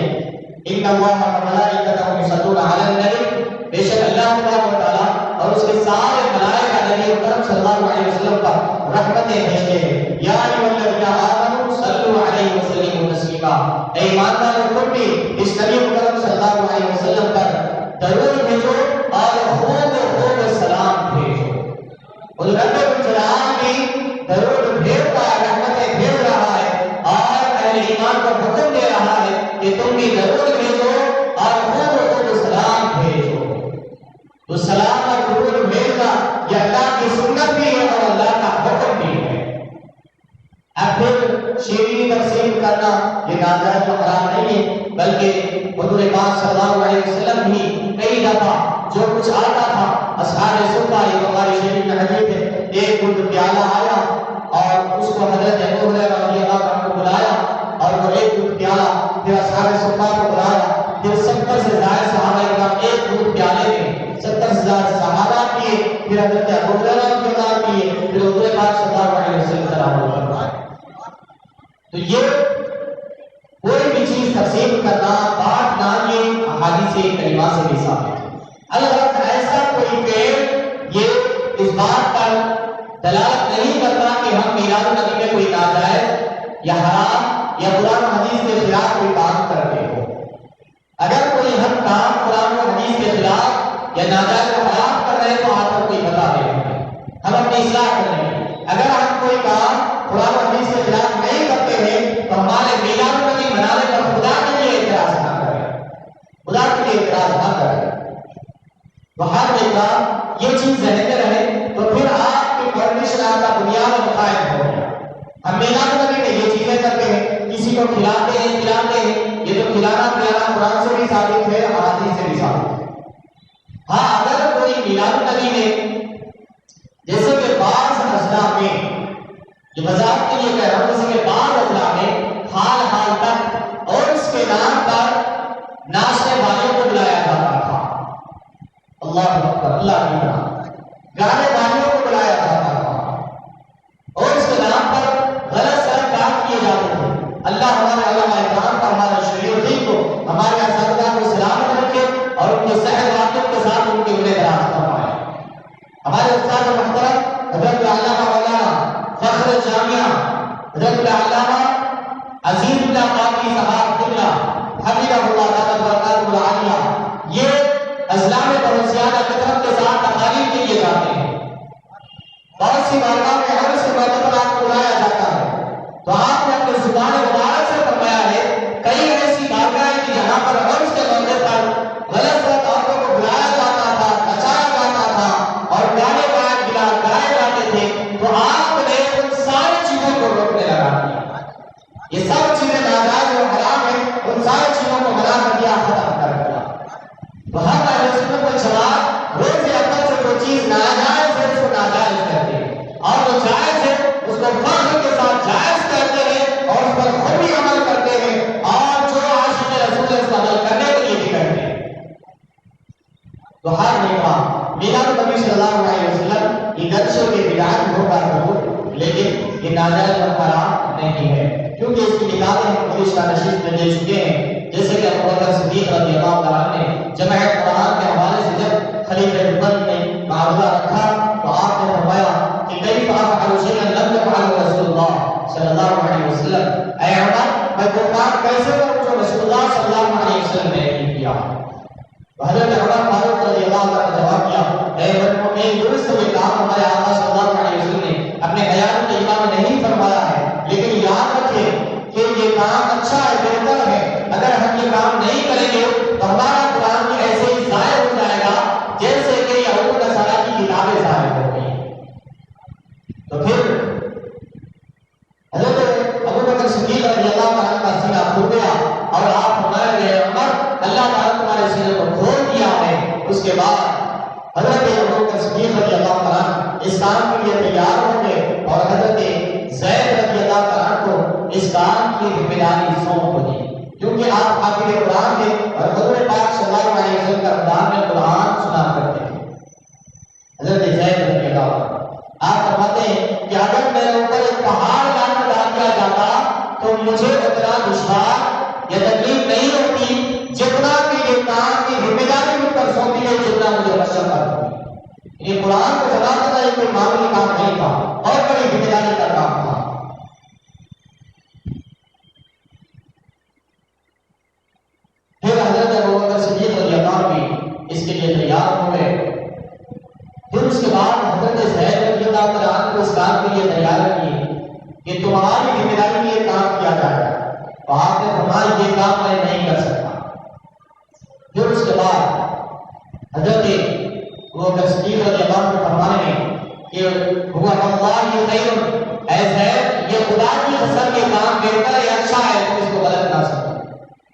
ان اللہ و ملائکتہ یصلون علی النبی، بے شک اللہ تبارک و تعالیٰ اور اس کے سارے ملائکہ نبی اکرم صلی اللہ علیہ وسلم پر رحمتیں بھیجتے ہیں. یا ایھا الذین آمنوا صلوا علیہ وسلموا تسلیما، اے ایمانداروں تم بھی اس نبی اکرم صلی اللہ علیہ وسلم پر درود بھیجو اور خوب خوب سلام بھیجو. اور رب الجلال بھی درود بھیج رہا ہے، رحمتیں بھیج رہا ہے اور اہل ایمان کو حکم دے رہا ہے کہ تم بھی درود بھیجو اور خوب خوب سلام بھیجو. تو سلام اور درود بھیجنا یہ اللہ کی سنت بھی ہے اور اللہ کا حکم بھی ہے. اب پھر شیرینی تقسیم کرنا یہ ناجائز و حرام نہیں ہے، بلکہ حضور پاک صلی اللہ علیہ وسلم بھی کئی دفعہ جو کچھ آتا تھا اصحاب صفہ، یہ بخاری شریف میں حدیث ہے، ایک دودھ پیالہ آیا اور اس کو حضرت ابو ہریرہ رضی اللہ عنہ کو بلایا اور وہ ایک دودھ پیالہ پھر اصحاب صفہ کو بلایا، پھر 70 سے زائد صحابہ کرام ایک دودھ پیالے میں 70 سے زائد صحابہ پیے، پھر حضرت ابو ہریرہ رضی اللہ عنہ پیے، پھر حضور پاک صلی اللہ علیہ وسلم سلام فرمائے. تو یہ کوئی بھی چیز تقسیم کرنا، بانٹنا، یہ احادیث کریمہ سے بھی ثابت ہے. البتہ ایسا کوئی پیڑ یہ اس بات پر دلالت نہیں کرتا کہ ہم میلاد النبی میں کوئی ناجائز یا حرام یا قرآن و حدیث کے خلاف کوئی کام کرتے ہو. اگر کوئی ہم کام قرآن و حدیث کے خلاف یا ناجائز و حرام کر رہے ہیں تو آپ کو کوئی بتا دے گا، ہم اپنی اصلاح کر رہے ہیں. اگر ہم کوئی کام قرآن و حدیث کے خلاف نہیں کرتے ہیں تو ہمارے میلاد النبی منانے پر خدا کے لیے اعتراض نہ کریں، خدا کے لیے اعتراض نہ کریں. تو ہر ایک یہ چیز ذہن میں رہے تو پھر آپ کی پرورش آپ کا بنیاد قائم ہو گیا. ہم میلاد النبی میں یہ چیزیں کرتے ہیں، کسی کو کھلاتے ہیں پلاتے ہیں، یہ تو کھلانا پلانا قرآن سے بھی ثابت ہے، احادیث سے بھی ثابت ہے. ہاں اگر کوئی میلاد النبی میں جیسے کہ بعض اضلاع میں جو وضاحت کے لیے کہہ رہا ہوں، جیسے کہ بعض اضلاع میں حال تک اور اس کے نام پر ناچنے والوں کو بلایا جاتا تھا، اللہ اکبر، اللہ کی نام، گانے والوں کو بلایا جاتا تھا اور اس کے نام پر غلط سلط کام کیے جاتے تھے. اللہ ہمارے علماء اکرام کا، ہمارے شیوخی کو، ہمارے اساتذہ کو سلامت رکھے اور ان کے صحت وافیت کے ساتھ ان کی عمر دراز فرمائے. ہمارے استاد محترم حضرت علامہ مولانا فخر جامعہ حضرت علامہ عزیز اللہ قادری صاحب قبلہ حفظہ اللہ تعالی برکاتہ العالیہ یہ اضلاع میں بہت زیادہ کثرت کے ساتھ تقاریر کے لیے جاتے ہیں. بہت سی بارگاہ میں ہر اس موقع پر آپ کو بلایا جاتا ہے. تو آپ نے اپنے زبان مبارک سے فرمایا ہے کئی ایسی بارگاہیں کہ جہاں پر ہر اس کے موقع پر غلط عورتوں کو بلایا جاتا تھا، نچایا جاتا تھا اور گانے گائے جاتے تھے. تو آپ نے ان ساری چیزوں کو روکنے لگا دیا. یہ سب چیزیں ناجائز اور حرام ہیں، ان ساری چیزوں کو منع کر دیا، ختم کر دیا. تو ہر اہل سنت والجماعت روز اول سے جو چیز ناجائز ہے اس کو ناجائز کہتے ہیں اور جو جائز ہے اس کو فخر کے ساتھ جائز کہتے ہیں اور اس پر خود بھی عمل کرتے ہیں اور جو عاشق رسول اس کو عمل کرنے کے لیے بھی کرتے ہیں. تو ہر نکاح میلاد النبی صلی اللہ علیہ وسلم یہ درسوں کے بدعت ہوگا ضرور، لیکن یہ ناجائز اور حرام نہیں ہے کیونکہ اس کی کتابیں ہم گزشتہ نشست میں دے چکے ہیں. جیسے کہ ابو بکر صدیق رضی اللہ عنہ نے جمع قرآن کے حوالے سے جب خلیفہ راشد نے معاملہ رکھا تو آپ نے فرمایا کہ کیف افعل شیئا لم يفعله رسول اللہ صلی اللہ علیہ وسلم، اے عمر میں وہ کام کیسے کروں جو رسول اللہ صلی اللہ علیہ وسلم نے نہیں کیا. حضرت عمر فاروق رضی اللہ عنہ نے جواب دیا، اے المؤمنین درست یہ کام ہمارے آقا صلی اللہ علیہ وسلم نے اپنے حیات کے ایام میں نہیں فرمایا ہے، لیکن یاد رکھیں کہ یہ کام اچھا ہے، بہتر ہے. اگر ہم یہ کام نہیں کریں گے تو ہمارا قرآن بھی ایسے ہی ضائع ہو جائے گا جیسے کہ یہود نصارہ کی کتابیں ضائع ہو گئی. تو پھر حضرت ابو بکر صدیق رضی اللہ عنہ کا سینہ کھل گیا اور آپ فرمائے گئے عمر اللہ تعالیٰ تمہارے سینے کو کھول دیا ہے. اس کے بعد حضرت ابو بکر صدیق رضی اللہ عنہ اس کام کے لیے تیار ہو گئے اور حضرت زید رضی اللہ عنہ کو اس کام کی ذمہ داری سونپ دی کیونکہ آپ حافظ قرآن تھے اور حضور پاک صلی اللہ علیہ وسلم ہوتی ہے جتنا مجھے مشقت ہوئی۔ یہ قرآن کو جلا دینا یہ کوئی معمولی کام نہیں تھا، اور بڑی ذمہ داری کا کام تھا۔ پھر حضرت ابوبکر صدیق رضی اللہ عنہ بھی اس کے لیے تیار ہو گئے۔ پھر اس کے بعد حضرت زید رضی اللہ عنہ کو اس کام کے لیے تیار کیے کہ تمہاری ذمہ داری میں یہ کام کیا جائے گا، تو آپ نے فرمایا یہ کام میں نہیں کر سکتا۔ پھر اس کے بعد حضرت ابوبکر صدیق رضی اللہ عنہ فرمانے لگے کہ هو والله خیر، اے زید یہ خدا کی قسم یہ کام بہتر ہے، اچھا ہے، تم اس کو غلط نہ سمجھو۔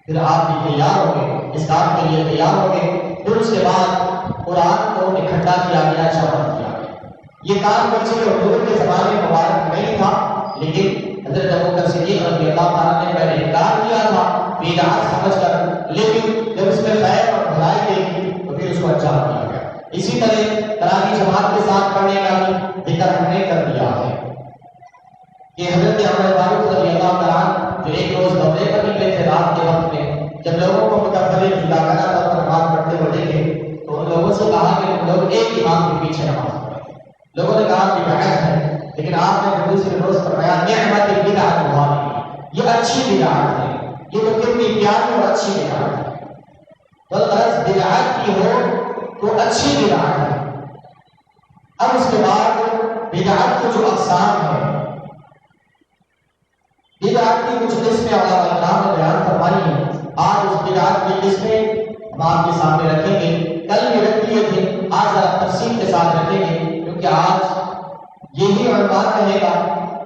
پھر آپ بھی تیار ہو گئے، اس کام کے لیے تیار ہو گئے۔ پھر اس کے بعد قرآن کو اکٹھا کیا گیا، جمع کیا گیا۔ یہ کام بچے حضور کے زمانے مبارک نہیں تھا، لیکن حضرت ابوبکر صدیق رضی اللہ تعالیٰ نے پہلے انکار کیا تھا بدعت سمجھ کر، لیکن جب اس میں خیر اور بھلائی دیکھی تو پھر اس کو اچھا کیا گیا۔ اسی طرح تراویح جماعت کے ساتھ پڑھنے کا بھی ذکر ہم نے کر دیا ہے کہ حضرت عمر فاروق رضی اللہ تعالیٰ جو ایک روز دورے پر نکلے تھے رات کے وقت میں، جب لوگوں کو متفرق جداگانہ طور پر نماز پڑھتے ہوئے دیکھے تو ان لوگوں سے کہا کہ تم لوگ ایک امام کے پیچھے نماز پڑھیں۔ لوگوں نے کہا کہ بدعت ہے، لیکن آپ نے دوسرے روز فرمایا نعمت البدعۃ هذه، یہ اچھی بدعت ہے، یہ تو کتنی پیاری اور اچھی بدعت ہے۔ غرض بدعت کی ہو تو اچھی بدعت ہے۔ اب اس کے بعد بدعت کی جو اقسام ہے، بدعت کی کچھ قسمیں علماء کرام نے بیان فرمائی ہیں۔ آج اس بدعت کی قسمیں ہم آپ کے سامنے رکھیں گے، کل بھی رکھ دیے تھے، آج ذرا تفصیل کے ساتھ رکھیں گے، کیونکہ آج یہی عنوان رہے گا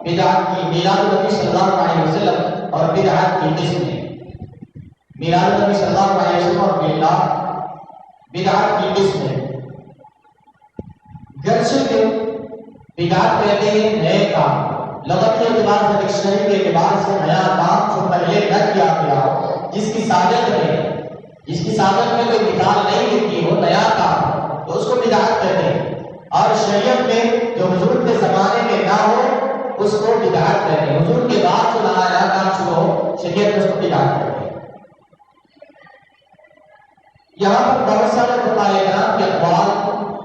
بدعت کی، میلاد النبی صلی اللہ علیہ وسلم اور بدعت کی قسمیں۔ میلاد النبی صلی اللہ علیہ وسلم اور بدعت کی قسمیں۔ گرچہ کہ بدعت کہتے ہیں نئے کام، لغت کے اعتبار سے، ڈکشنری کے اعتبار سے نیا کام جو پہلے نہ کیا گیا ہو، جس کی سابق میں کوئی مثال نہیں ملتی ہو، نیا کام، تو اس کو بدعت کہتے ہیں۔ اور شریعت میں جو حضور کے زمانے میں نہ ہو اس کو بدعت کہتے ہیں۔ حضور کے بعد جو نیا کام شروع ہو شریعت میں اس کو بدعت کہتے ہیں۔ یہاں پر بہت سارے فقہاء کرام کے اقوال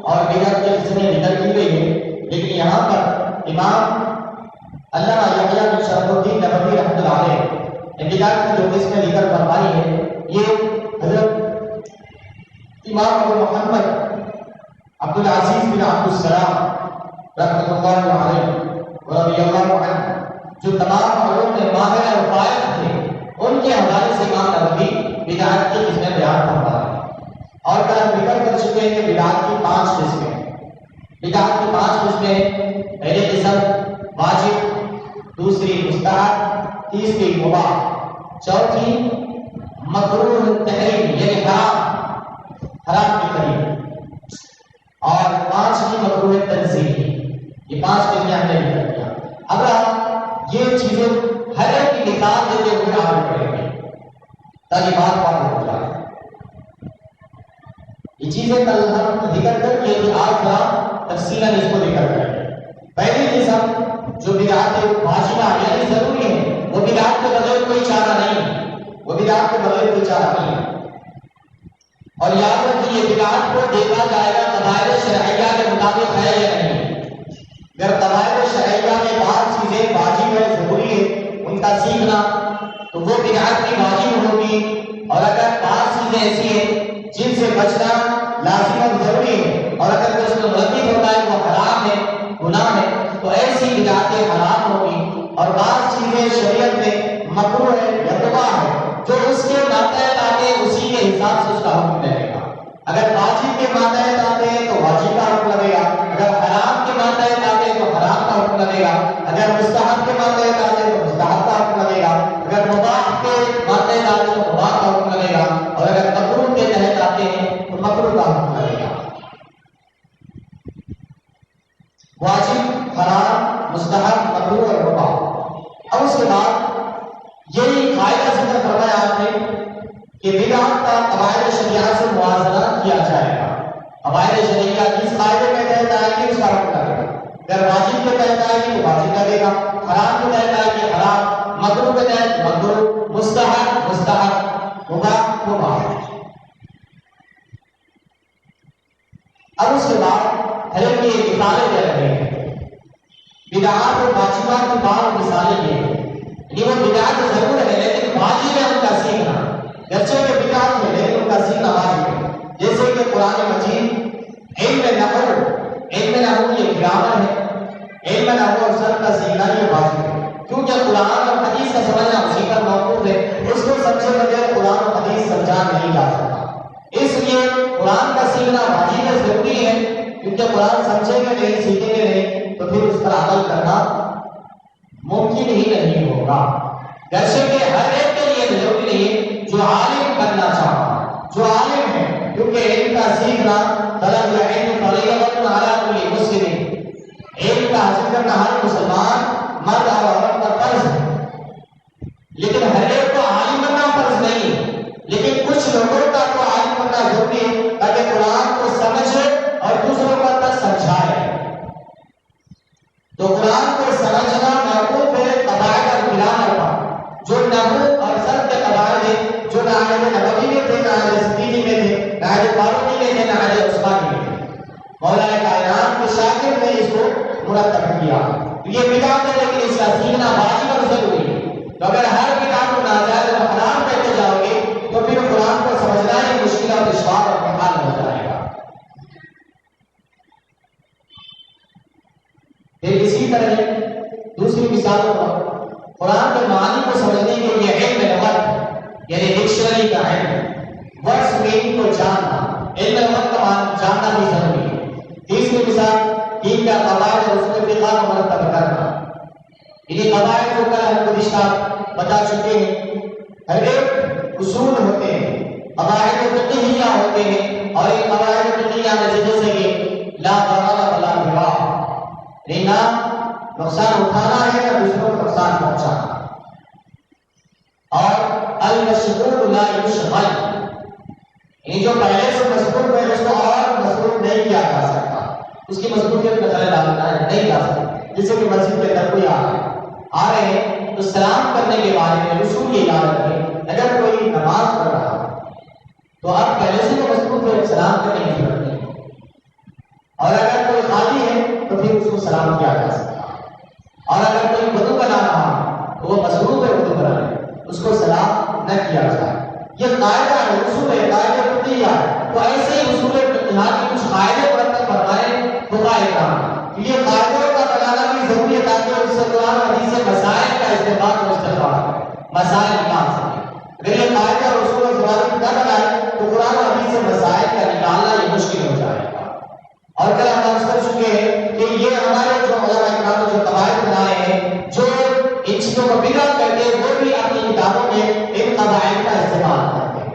اور بدعت کے قسمیں ذکر کی گئی ہیں، لیکن یہاں پر امام علامہ یحییٰ بن شرف الدین نبوی رحمۃ اللہ علیہ نے بدعت کی جو قسمیں ذکر فرمائی ہے، یہ حضرت امام ابو محمد عبدالعزیز بن عبد السلام رحمۃ اللہ علیہ رضی اللہ عنہ، جو تمام علوم میں ماہر اور فائق تھے، ان کے حوالے سے امام نبوی بدعت کی قسمیں بیان فرما رہے ہیں۔ اور کل ہم ذکر کر چکے ہیں کہ بدعت کی 5 قسمیں، بدعت کی 5 قسمیں۔ پہلی قسم واجب، دوسری مستحب، تیسری مباح، چوتھی مکروہ تحریم یعنی حرام کے قریب، اور 5ویں مکروہ تنزیہی۔ یہ 5 قسمیں ہم نے ذکر کیا۔ اب آپ یہ چیزیں ہر ایک کی مثال دیتے ہوئے آگے بڑھیں گے تاکہ بات واضح ہو جائے۔ یہ چیزیں کل ہم ذکر کر کے کہ آج ہم تفصیلاً اس کو ذکر کریں گے۔ پہلی قسم جو بدعت واجبہ یعنی ضروری ہے، وہ بدعت کے بغیر کوئی چارہ نہیں ہے، وہ بدعت کے بغیر کوئی چارہ نہیں ہے۔ اور یاد رکھیں یہ بدعت کو دیکھا جائے گا قواعد شرعیہ کے مطابق ہے یا نہیں۔ اگر قواعد شرعیہ میں بعض چیزیں واجب ہے، ضروری ہے ان کا سیکھنا، تو وہ بدعت کی واجب ہوگی، اور اگر بعض چیزیں ایسی ہیں جن سے بچنا لازم اور ضروری ہے، اور اگر کوئی اس میں غلطی ہوتا ہے وہ حرام ہے، گناہ ہے، تو ایسی بدعتیں حرام ہوگی۔ اور بعض چیزیں شریعت میں مکروہ ہے یا مباح ہے، جو اس کے ماتحت آتے ہیں اسی کے حساب سے اس کا حکم لگے گا۔ اگر واجب کے ماتحت آتے ہیں تو واجب کا حکم لگے گا، اگر حرام کے ماتحت آتے ہیں تو حرام کا حکم لگے گا، اگر مستحب کے ماتحت آتے ہیں تو مستحب کا حکم لگے گا، اگر مباح کے ماتحت آتے ہیں تو مباح کا حکم لگے گا، اور اگر مکروہ کے تحت آتے ہیں تو مکروہ کا حکم لگے گا۔ واجب، حرام، مستحب، مکروہ اور مباح۔ اب اس کے بعد یہی قاعدہ ذکر فرمایا آپ نے کہ بدعت کا قواعد شریعہ سے موازنہ کیا جائے گا۔ قواعد شریعہ جس قاعدے کے تحت آئے گی اس کا حکم لگے گا۔ اگر واجب کے تحت آئے گی تو واجب لگے گا، حرام کے تحت آئے گی حرام، مکروہ کے تحت مکروہ، مستحب مستحب، مباح مباح۔ اب اس کے بعد ہر ایک کی مثالیں دے رہے ہیں. بدعات اور واجبات کی بات مثالیں یہ ہے کہ وہ بدعات ضرور ہے لیکن واجب ہے ان کا سیکھنا. گرچہ کے بدعات ہے لیکن ان کا سیکھنا واجب ہے. جیسے کہ قرآن مجید علم نحو یہ گرامر ہے. علم نحو اور صرف کا سیکھنا یہ واجب ہے کیونکہ قرآن اور حدیث کا سمجھنا اسی پر موقوف ہے. اس کو سمجھے بغیر قرآن اور حدیث سمجھا نہیں جا سکتا. اس لیے قرآن کا سیکھنا واجب ہے, ضروری ہے کیونکہ قرآن سمجھیں گے نہیں, سیکھیں گے نہیں تو پھر اس پر عمل کرنا ممکن ہی نہیں ہوگا. جیسے کہ ہر ایک کے لیے ضروری نہیں جو عالم بننا چاہتا, جو عالم ہے, کیونکہ علم کا سیکھنا طلب العلم فریضۃ علی کل مسلم, علم کا حاصل کرنا ہر مسلمان مرد اور عورت پر فرض ہے. لیکن ہر ایک کو عالم بننا فرض نہیں, لیکن کچھ لوگوں کا تو عالم بننا ضروری ہے تاکہ قرآن کو سمجھے اور دوسروں کو تک سمجھائے. تو قرآن کو سمجھنا موقوف ہے قواعد اور گرامر پر, جو نحو اور صرف کے قواعد ہیں جو نحو نبوی میں تھے, نحو صدیقی میں تھے, نحو فاروقی میں تھے, نحو عثمانی میں تھے. مولا کائنات کے شاگرد نے اس کو مرتب کیا. یہ بدعت ہے لیکن اس کا سیکھنا واجب اور ضروری ہے. تو اگر ہر بدعت کو ناجائز اور حرام کہتے جاؤ گے تو پھر قرآن کو سمجھنا ہی مشکل اور دشوار اور محال ہو جائے گا. پھر اسی طرح دوسری مثالوں پر قرآن کے معانی کو سمجھنے کے لیے علم لغت یعنی ڈکشنری کا علم, ورڈز میننگ کو جاننا, علم لغت کا جاننا بھی ضروری ہے. تیسری مثال دین کا قواعد اور اصول فقہ کو مرتب کرنا. انہیں قواعد کو کل ہم گزشتہ بتا چکے ہیں. ہر ایک اصول ہوتے ہیں, قواعد فقہیہ ہوتے ہیں, اور یہ قواعد فقہیہ میں جیسے کہ لا ضرر ولا ضرار, نہ نقصان اٹھانا ہے نہ دوسروں کو نقصان پہنچانا, اور المشغول لا یشغل, یعنی جو پہلے سے مشغول ہے اس کو اور مشغول نہیں کیا جا سکتا, اس کی مشغولیت میں خلل ڈالنا نہیں جا سکتا. جیسے کہ مسجد کے اندر کوئی آ رہے ہیں تو سلام کرنے کے بارے میں اصول یہ یاد رکھیں, اگر کوئی نماز پڑھ رہا تو آپ پہلے سے تو مشغول ہے, سلام کرنے کی ضرورت نہیں, اور اگر کوئی خالی ہے تو پھر اس کو سلام کیا جا سکتا. اور اگر کوئی وضو بنا رہا تو وہ مصروف ہے وضو بنانے, اس کو سلام نہ کیا جائے. یہ قاعدہ ہے, اصول ہے, قاعدہ فقہیہ ہے. تو ایسے ہی اصول فقہیہ کے کچھ قاعدے مرتب فرمائے فقہاء کرام. یہ قاعدوں کا بنانا بھی ضروری ہے تاکہ اس سے قرآن اور حدیث سے مسائل کا استنباط اور استنباط کرے, مسائل نکال سکے. اگر یہ قاعدہ اور اصول اور ضوابط نہ بنائے تو قرآن اور حدیث سے مسائل کا نکالنا یہ مشکل ہو جائے گا. اور کل ہم عرض کر چکے ہیں کہ یہ ہمارے جو علماء کرام جو قواعد بنائے ہیں, جو ان چیزوں کو بدعت کرتے ہیں, وہ بھی اپنی کتابوں میں ان قواعد کا استعمال کرتے ہیں.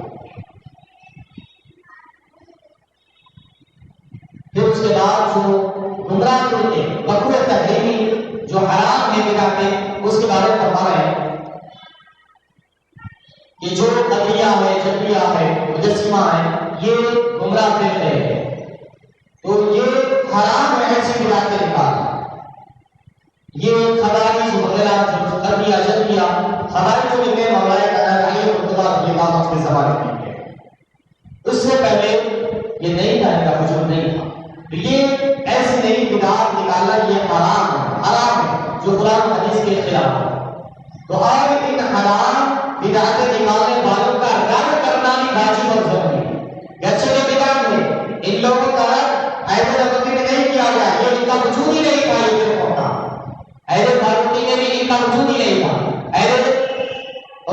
پھر اس کے بعد جو گمراہ کرتے مکروہ تحریمی جو حرام ہے بدعتیں, اس کے بارے میں فرما رہے ہیں کہ جو قدریہ ہے, جبریہ ہے, مجسمہ ہے, یہ گمراہ کرتے ہیں. تو یہ حرام ہے ایسی بدعتیں نکالنا. یہ خوارج وغیرہ جو قدریہ جبریہ خوارج جو لکھے مولا علی قطب یہ بات کے زمانے میں ہے, اس سے پہلے یہ نہیں تھا, ان کا وجود نہیں تھا. یہ ایسی نئی بدعت نکالنا یہ حرام ہے جو قرآن حدیث کے خلاف ہے. تو اور ان حرام بدعتیں نکالنے والوں کا رد کرنا بھی واجب اور ضروری ہے. گرچہ یہ بدعت ہے, ان لوگوں کا رد ایسے نبوی میں نہیں کیا گیا, یہ ان کا وجود ہی نہیں تھا. یہ فرقوں کا ایسے فاروقی میں بھی ان کا وجود ہی نہیں تھا, ایسے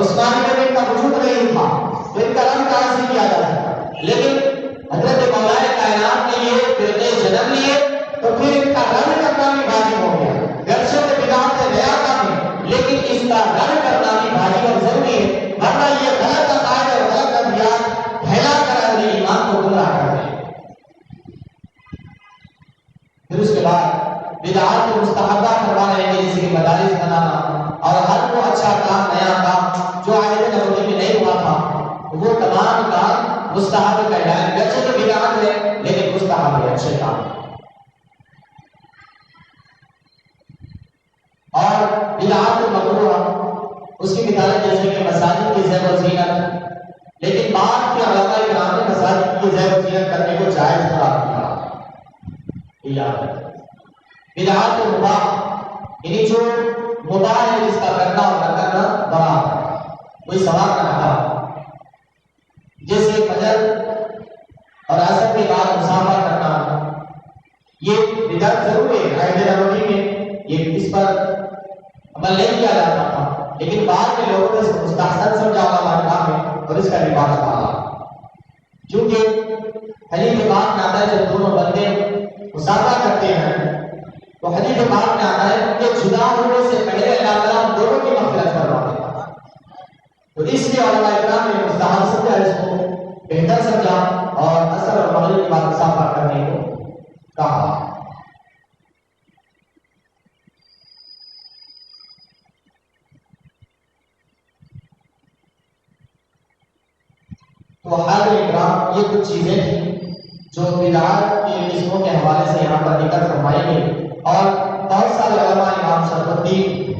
عثمانی میں بھی ان کا وجود نہیں تھا, تو ان کا رد کہاں سے کیا جا سکتا. لیکن حضرت مولا کائنات نے یہ فرقے جنم لیے تو پھر ان کا رد کرنا بھی واجب ہو گیا. گرچہ کے بدعت سے نیا کام ہے لیکن اس کا رد کرنا بھی واجب اور ضروری ہے, ورنہ یہ غلط عقائد اور غلط ادیان پھیلا کر اہل ایمان کو گمراہ کر دیں. پھر اس کے بعد بدعات کو مستحبہ فرما رہے ہیں جیسے کہ مدارس بنانا اور ہر وہ اچھا کام, نیا کام جو عہد نبوی میں نہیں ہوا تھا, وہ تمام کام مستحب کا اعلان. گرچہ تو بدعت ہے لیکن مستحب ہے, اچھے کام. اور بدعات مکروہ اس کی مثالیں جیسے کہ مساجد کی زیب و زینت, لیکن بعد کے علماء کرام نے مساجد کی زیب و زینت کرنے کو جائز قرار دیا. لیا ہے۔ بدعات و مباح یعنی جو مباح ہے جس کا کرنا اور نہ کرنا برابر ہے، کوئی ثواب نہ ہوتا، جیسے فجر اور عصر کے بعد مسافہ کرنا، یہ بدعت ضرور ہے، عہد نبوی میں یہ اس پر عمل نہیں کیا جاتا تھا، لیکن بعد میں لوگوں نے اس کو مستحسن سمجھا ہوا ہے اور اس کا رواج پالا، کیونکہ حدیث پاک میں آتا ہے جب دونوں بندے مسافہ کرتے ہیں تو حدیث پاک میں آتا ہے کہ جدا ہونے سے پہلے اللہ تعالیٰ دونوں کی مغفرت فرما دیتا ہے، تو اس لیے علماء کرام نے مستحب سمجھا، اس کو بہتر سمجھا اور عصر اور مغرب کے بعد مسافہ کرنے کو کہا۔ تو حاضر اکرام یہ کچھ چیزیں تھیں جو بدعات کے قسموں کے حوالے سے یہاں پر ذکر فرمائی گئی، اور بہت سارے علماء امام شرف الدین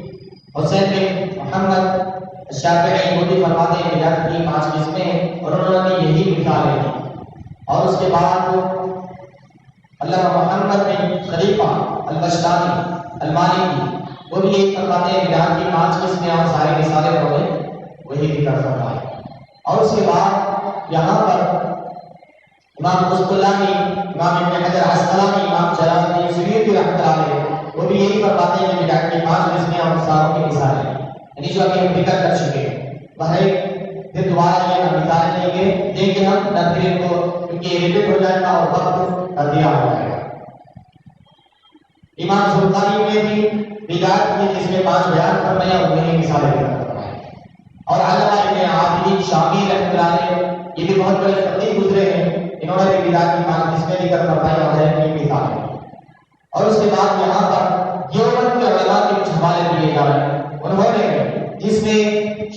حسین بن محمد شافعی وہ بھی فرماتے ہیں بدعت کی 5 قسمیں ہیں اور انہوں نے یہی مثالیں دی، اور اس کے بعد علامہ محمد بن خلیفہ البشتامی المالکی وہ بھی یہی فرماتے ہیں بدعت کی 5 قسمیں اور سارے مثالیں انہوں نے وہی ذکر فرمائی، اور اس کے بعد یہاں پر امام قسطلانی، امام ابن حجر عسقلانی، امام جلال الدین سیوطی رحمۃ اللہ علیہ وہ بھی یہی فرماتے ہیں کہ بدعت کی 5 قسمیں اور ساروں کی مثالیں، یعنی جو ابھی ہم ذکر کر چکے ہیں، بہرحال پھر دوبارہ یہ مثالیں دیں گے ہم، نہ پھر ان کو کیونکہ یہ ریپیٹ ہو جائے گا اور وقت کر دیا ہو جائے گا۔ امام سلطانی نے بھی بدعت کی قسمیں 5 بیان فرمائی اور وہی مثالیں بیان فرمائی، اور علامہ ابن عابدین شامی رحمۃ اللہ علیہ یہ بھی بہت بڑے فقیر گزرے ہیں، انہوں نے بھی بدعت کی 5 قسمیں ذکر فرمائی اور ان کی مثالیں، اور اس کے بعد یہاں پر دیوبند کے علماء کے کچھ حوالے دیے جا رہے ہیں، انہوں نے جس میں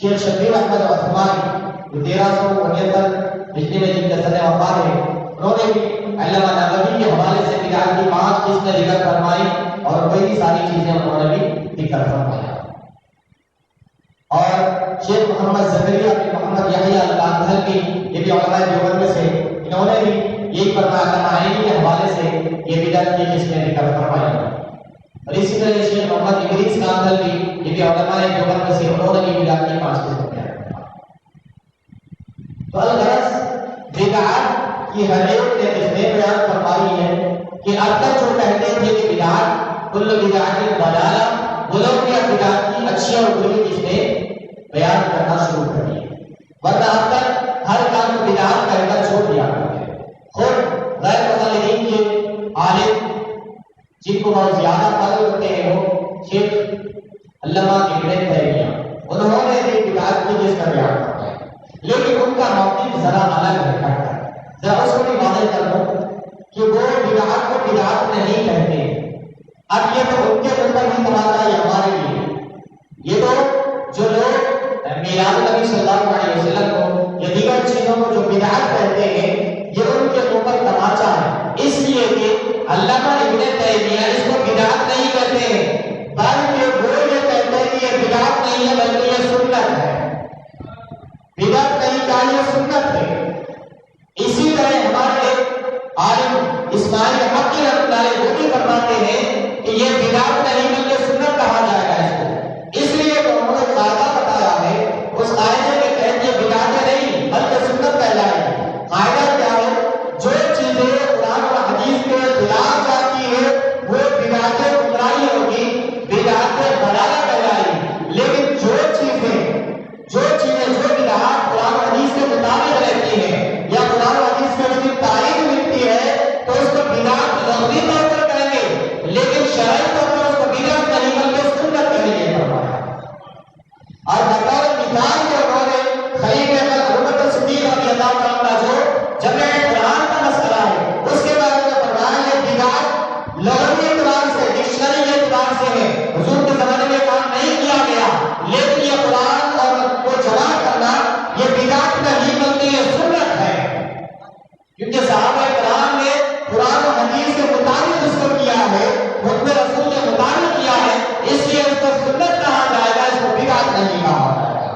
شیخ شبیر احمد عثمانی جو 1369 ہجری میں جن کا سن وفات ہے، انہوں نے بھی علامہ نووی کے حوالے سے بدعت کی 5 قسمیں ذکر فرمائی اور وہی ساری چیزیں انہوں نے بھی ذکر فرمایا، اور شیخ محمد زکریا بن محمد یحییٰ الکندھلوی یہ بھی علماء دیوبند میں سے، انہوں نے بھی یہی فرمایا، علامہ عینی کے حوالے سے یہ بدعت کی قسمیں ذکر فرمائی، اور اسی طرح شیخ محمد ادریس کاندھلوی یہ بھی علماء دیوبند میں سے، انہوں نے بھی بدعت کی 5 قسمیں بیان فرمائی۔ تو الغرض بدعت کی ہر ایک نے قسمیں بیان فرمائی ہے کہ اب تک جو کہتے تھے کہ بدعت کل بدعت ضلالہ، وہ لوگ بھی بدعت کی اچھی اور بری قسمیں بیان کرنا شروع کر دیے، ورنہ اب تک ہر کام کو بدعت کہہ کر چھوڑ دیا کرتے ہیں۔ خود غیر مقلدین کے عالم جن کو بہت زیادہ فضل ہوتے ہیں وہ شیخ علامہ ابن تیمیہ، انہوں نے بھی بدعت کی جس کا بیان کرتا ہے، لیکن ان کا موقف ذرا الگ ہے، ذرا اس کو بھی واضح کر دوں کہ وہ بدعت کو بدعت نہیں کہتے ہیں۔ اب یہ تو ان کے اوپر ہی تماشا ہے ہمارے لیے، یہ تو جو لوگ میلاد نبی صلی اللہ علیہ وسلم کو یا دیگر چیزوں کو جو بدعت کہتے ہیں یہ ان کے اوپر تماشا ہے، اس لیے کہ علامہ ابن تیمیہ اس کو بدعت نہیں کہتے ہیں، بلکہ وہ یہ کہتے ہیں کہ یہ بدعت نہیں ہے بلکہ یہ سنت ہے، بدعت نہیں کہا یہ سنت ہے۔ اسی طرح ہمارے عالم اسماعیل حقی رحمۃ اللہ علیہ وہ بھی فرماتے ہیں کہ یہ بدعت نہیں بلکہ سنت کہا جائے گا اس کو، اس لیے کہ انہوں نے قاعدہ بتایا ہے، اس قاعدے کے تحت یہ بدعت نہیں بلکہ سنت کہلائے گی۔ قاعدہ کیا ہے؟ جو چیزیں قرآن اور حدیث کے خلاف جاتی ہے وہ بدعت گمراہی ہوگی، بدعت ضلالہ کہلائے گی، لیکن جو بدعت قرآن اور حدیث کے مطابق رہتی ہے یا قرآن اور حدیث میں اس کی تائید ملتی ہے تو اس کو بدعت لغوی طور پر کہیں گے، لیکن شرعی طور پر اس کو بدعت نہیں بلکہ سنت کہیں گے فرمایا۔ اور بطور مثال کے انہوں نے خلیفہ ابو بکر صدیق رضی اللہ عنہ جو جمع قرآن کا مسئلہ ہے اس کے بارے میں فرمایا یہ بدعت لغوی اعتبار سے ڈکشنری کے اعتبار سے ہے، حضور کے زمانے میں کام نہیں کیا گیا، لیکن یہ قرآن اور کو جمع کرنا یہ بدعت نہیں بلکہ یہ سنت ہے، کیونکہ صحابہ کرام نے قرآن و حدیث کے مطابق اس کو کیا ہے، حکم رسول کے مطابق کیا ہے، اس لیے اس کو سنت کہا جائے گا، اس کو بدعت نہیں کہا جائے گا۔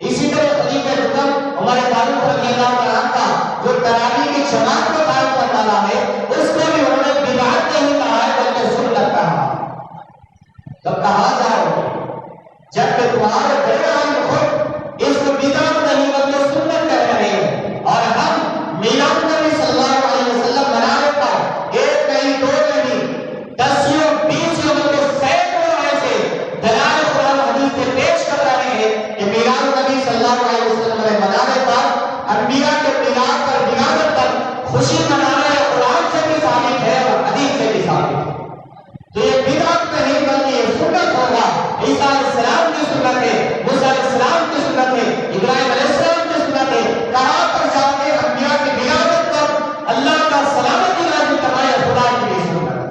اسی طرح خلیفہ اعظم عمر فاروق رضی اللہ عنہ کا جو تراویح کی جماعت کو قائم کرنا ہے اس کو بھی انہوں نے بدعت نہیں کہا تو کہا جاؤ گے جب کہ تمہارے بڑے عالم خود اس کو بدعت نہیں بلکہ سنت کہہ رہے ہیں، اور ہم میلاد نبی صلی اللہ علیہ وسلم منانے پر ایک نہیں دو نہیں 10 20 بلکہ سینکڑوں ایسے دلائل قرآن حدیث سے پیش کر رہے ہیں کہ میلاد نبی صلی اللہ علیہ وسلم کے منانے پر، انبیاء کے میلاد پر ولادت پر خوشی منانا یا قرآن سے بھی ثابت ہے اور حدیث سے بھی ثابت ہے۔ تو یہ بدعت نہیں بلکہ یہ سنت ہوگا۔ عیسیٰ علیہ السلام کی سنت ہے، موسیٰ علیہ السلام کی سنت ہے، ابراہیم علیہ السلام کی سنت ہے۔ کہاں پر جا کے انبیاء کی ولادت پر اللہ کا سلامتی نازل کرنا خدا کی بھی سنت ہے۔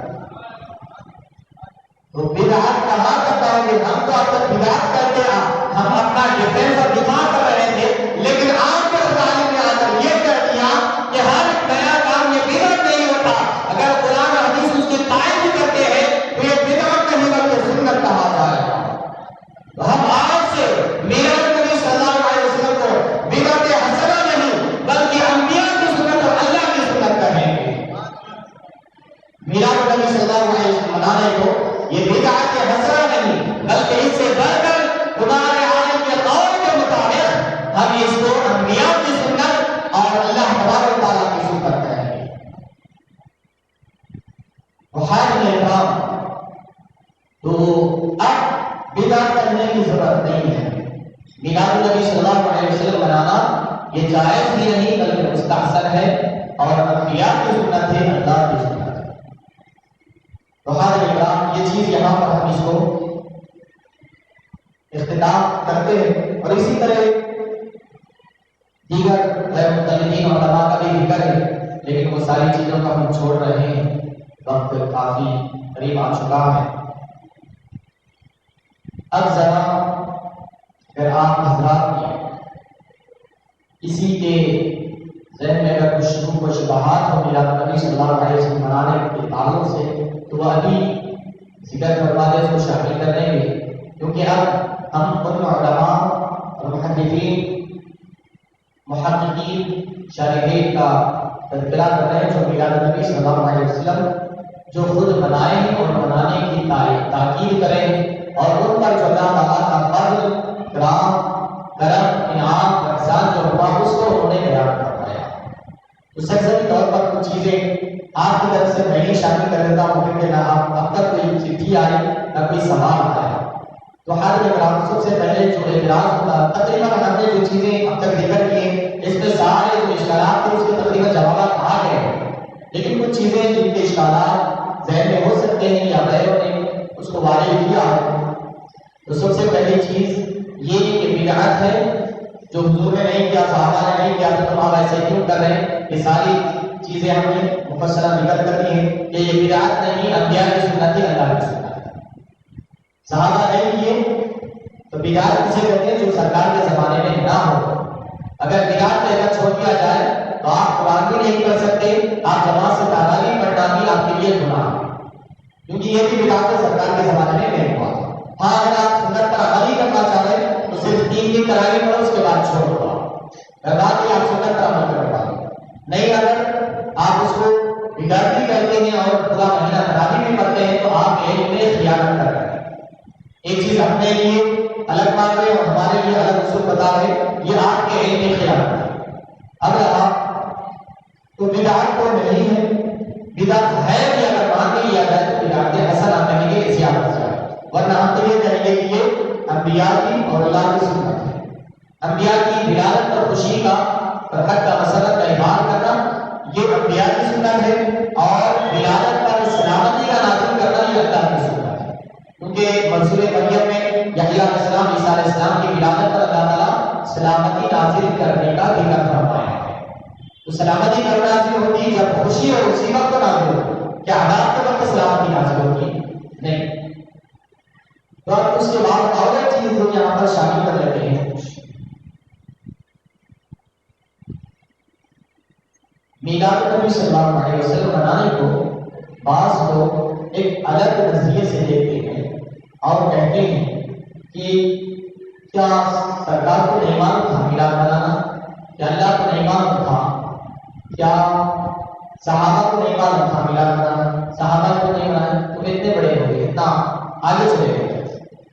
تو بدعت کہاں تک آؤ گے؟ ہم تو اب تک بدعت کرتے ہم اپنا ڈیفینس اور دفاع کر رہے تھے، لیکن آپ کے مطالب نے آ کر یہ کہہ دیا کہ ہر نیا کام یہ بدعت نہیں ہوتا، اگر قرآن حدیث اس کی تائید بھی کرتے ہیں تو یہ بدعت نہیں بلکہ سنت کہا جائے گا۔ تو ہم آج سے میلاد نبی صلی اللہ علیہ وسلم کو بدعت حسنہ نہیں بلکہ انبیاء کی سنت اور اللہ کی سنت کہیں گے۔ میلاد نبی صلی اللہ علیہ وسلم منانے کو یہ بدعت حسنہ نہیں بلکہ اس سے بڑھ کر تمہارے عالم کے قول کے مطابق ہم اس کو انبیاء کی سنت اور اللہ تبارک و تعالیٰ کی سنت کہیں گے۔ تو اب بدعت کرنے کی ضرورت نہیں ہے۔ میلاد النبی صلی اللہ علیہ وسلم منانا یہ جائز ہی نہیں بلکہ مستحسن ہے اور انبیاء کی سنت ہے، اللہ کی سنت ہے۔ تو یہ چیز یہاں پر ہم اس کو اختتام کرتے ہیں، اور اسی طرح دیگر غیر متعلقین علماء کا بھی ذکر ہے، لیکن وہ ساری چیزوں کا ہم چھوڑ رہے ہیں، وقت کافی قریب آ چکا ہے۔ اب ذرا اگر آپ حضرات کی اسی کے ذہن میں اگر کچھ شکوک و شبہات ہو میلاد نبی صلی اللہ علیہ وسلم منانے کے تعلق سے، تو وہ ابھی ذکر کروا دے، اس کو شامل کر دیں گے، کیونکہ اب ہم ان علماء اور محققین شارحین کا تذکرہ کر رہے ہیں جو میلاد نبی صلی اللہ علیہ وسلم جو خود منائیں اور منانے کی تاکید کریں، اور ان پر جو اللہ تعالیٰ کا فضل، کرم، انعام، احسان جو ہوا اس کو انہوں نے بیان کروایا۔ تو سرسری طور پر کچھ چیزیں آپ کی طرف سے میں ہی شامل کر دیتا ہوں، کیونکہ نہ اب تک کوئی چٹھی آئی نہ کوئی سوال آیا۔ تو ہر اعتراض سب سے پہلے جو اعتراض ہوتا تقریباً ہم نے جو چیزیں اب تک ذکر کیے اس میں سارے جو اشکالات تھے اس کے تقریباً جوابات آ گئے ہیں، لیکن کچھ چیزیں جن کے اشکالات ذہن میں ہو سکتے ہیں یا غیروں نے اس کو واضح کیا ہے۔ تو سب سے پہلی چیز یہ کہ بدعت ہے جو حضور نے نہیں کیا، صحابہ نے نہیں کیا، تو تم آپ ایسے کیوں کر رہے ہیں؟ یہ ساری چیزیں ہم نے مفصلہ ذکر کر دی ہیں کہ یہ بدعت نہیں، انبیاء کی سنت ہے، اللہ کی سنت ہے۔ صحابہ نہیں کیے تو بدعت کسے کہتے ہیں؟ جو سرکار کے زمانے میں نہ ہو۔ اگر بدعت میں اگر چھوڑ دیا جائے تو آپ قرآن بھی نہیں پڑھ سکتے، آپ جماعت سے تعالیٰ پڑھنا بھی آپ کے لیے گناہ ہے، کیونکہ یہ بھی بدعت سرکار کے زمانے میں نہیں ہوا۔ ہاں اگر آپ سنت پر عمل کرنا چاہیں تو صرف 3 دن تراویح پڑھو، اس کے بعد چھوڑ دو، بعد میں آپ سنت پر عمل کر پائیں۔ نہیں اگر آپ اس کو بدعت بھی کرتے ہیں اور پورا مہینہ تراویح بھی پڑھتے ہیں تو آپ علم میں خیانت کر رہے ہیں۔ ایک چیز اپنے لیے الگ مان رہے اور ہمارے لیے الگ اصول بتا رہے، یہ آپ کے علم میں خیانت ہے۔ اگر آپ تو بدعت تو نہیں ہے، بدعت ہے کہ اگر مان کے لیا جائے تو بدعت حسنہ کہیں گے زیادہ سے، ورنہ ہم تو یہ کہیں گے کہ یہ انبیاء کی اور اللہ کی سنت ہے۔ انبیاء کی ولادت پر خوشی کا، فرحت کا، مسرت کا اظہار کرنا یہ انبیاء کی سنت ہے، اور ولادت پر سلامتی کا نازل کرنا یہ اللہ کی سنت ہے، کیونکہ منصور مریم میں یحییٰ علیہ السلام، عیسیٰ علیہ السلام کی ولادت پر اللہ تعالیٰ سلامتی نازل کرنے کا ذکر فرمایا ہے۔ تو سلامتی کب نازل ہوتی؟ جب خوشی اور اسی وقت نازل ہوتی، کیا حالات کے وقت سلامتی نازل ہوتی؟ نہیں۔ تو اب اس کے بعد اور ایک چیز جو یہاں پر شامل کر لیتے ہیں، میلاد النبی صلی اللہ علیہ وسلم منانے کو بعض لوگ ایک الگ نظریے سے دیکھتے ہیں اور کہتے ہیں کہ کیا سرکار کو نہیں معلوم تھا میلاد منانا؟ کیا اللہ کو نہیں معلوم تھا؟ کیا صحابہ کو نہیں معلوم تھا میلاد منانا؟ صحابہ کو نہیں منانا؟ تم اتنے بڑے ہو گئے، اتنا آگے چلے گئے.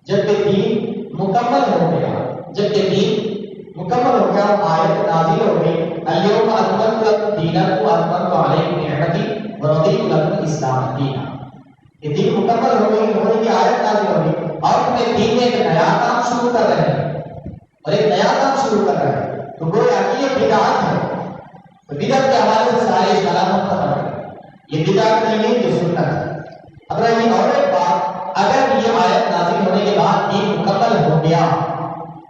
جب کہ دین مکمل ہو گیا، جب کہ دین مکمل ہو گیا، آیت نازل ہو گئی الیوم اکملت لکم دینکم واتممت علیکم نعمتی ورضیت لکم الاسلام دینا. یہ دین مکمل ہو گئی، ہونے کی آیت نازل ہو گئی اور تمہیں دین میں ایک نیا کام شروع کر رہے ہیں اور ایک نیا کام شروع کر رہے ہیں. تو گویا کہ یہ بدعت ہے. تو بدعت کے حوالے سے سارے اشارات ختم ہیں. یہ بدعت نہیں ہے، یہ سنت ہے. اب رہی اور ایک بات، اگر یہ آیت نازل ہونے کے بعد دین مکمل ہو گیا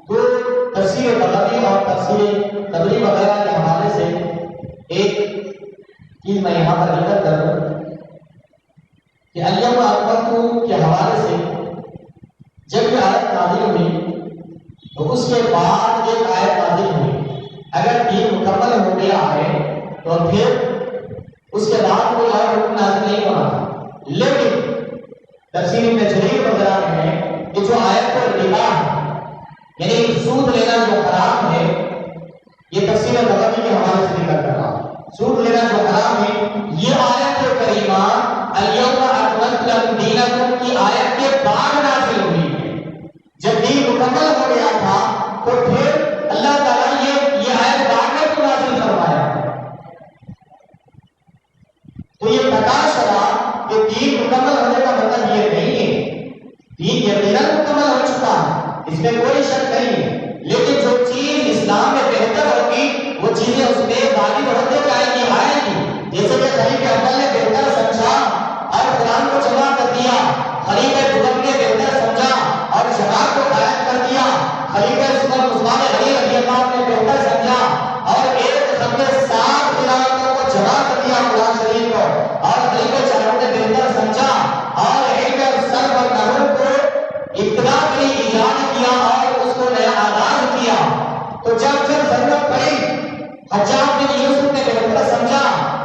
تو تفسیر بغوی اور تفسیر طبری وغیرہ کے حوالے سے ایک چیز میں یہاں پر ذکر کروں کہ الیوم اکملت کے حوالے سے جب یہ آیت نازل ہوئی تو اس کے بعد ایک آیت نازل ہوئی. اگر دین مکمل ہو گیا ہے تو پھر اس کے بعد کوئی اور حکم نازل نہیں ہونا تھا. لیکن تفسیر ابن جریر وغیرہ میں ہے کہ جو آیت الربا ہے یعنی سود لینا جو حرام ہے، یہ تفسیر بغوی کے حوالے سے ذکر کر رہا ہوں. سود لینا جو حرام ہے، یہ آیت کریمہ الیوم اکملت لکم دینکم کی آیت کے بعد نازل ہوئی ہے. جب دین مکمل ہو گیا تھا تو پھر اللہ تعالیٰ یہ آیت بعد میں کیوں نازل فرمایا؟ تو یہ پتا چلا کہ دین مکمل ہونے کا مطلب یہ نہیں ہے. دین یقیناً مکمل ہو چکا ہے، اس میں کوئی شک نہیں ہے، لیکن جو چیز اسلام میں بہتر ہوگی وہ چیزیں اس میں غالب ہوتے جائیں گی، آئیں گی. جیسے کہ خلیفہ اول نے بہتر سمجھا اور قرآن کو جمع کر دیا، خلیفہ دوم نے بہتر سمجھا اور جماعت کو قائم کر دیا، خلیفہ عثمان غنی رضی اللہ عنہ نے بہتر سمجھا اور ایک ختم 7 خلافتوں کو جمع کر دیا قرآن شریف کو، اور خلیفہ چاروں نے بہتر سمجھا اور علم سر اور نور کو ابتدا کے لیے ایجاد کیا اور اس کو نیا آغاز کیا. تو جب ضرورت پڑی حجاج بن یوسف نے بہتر سمجھا،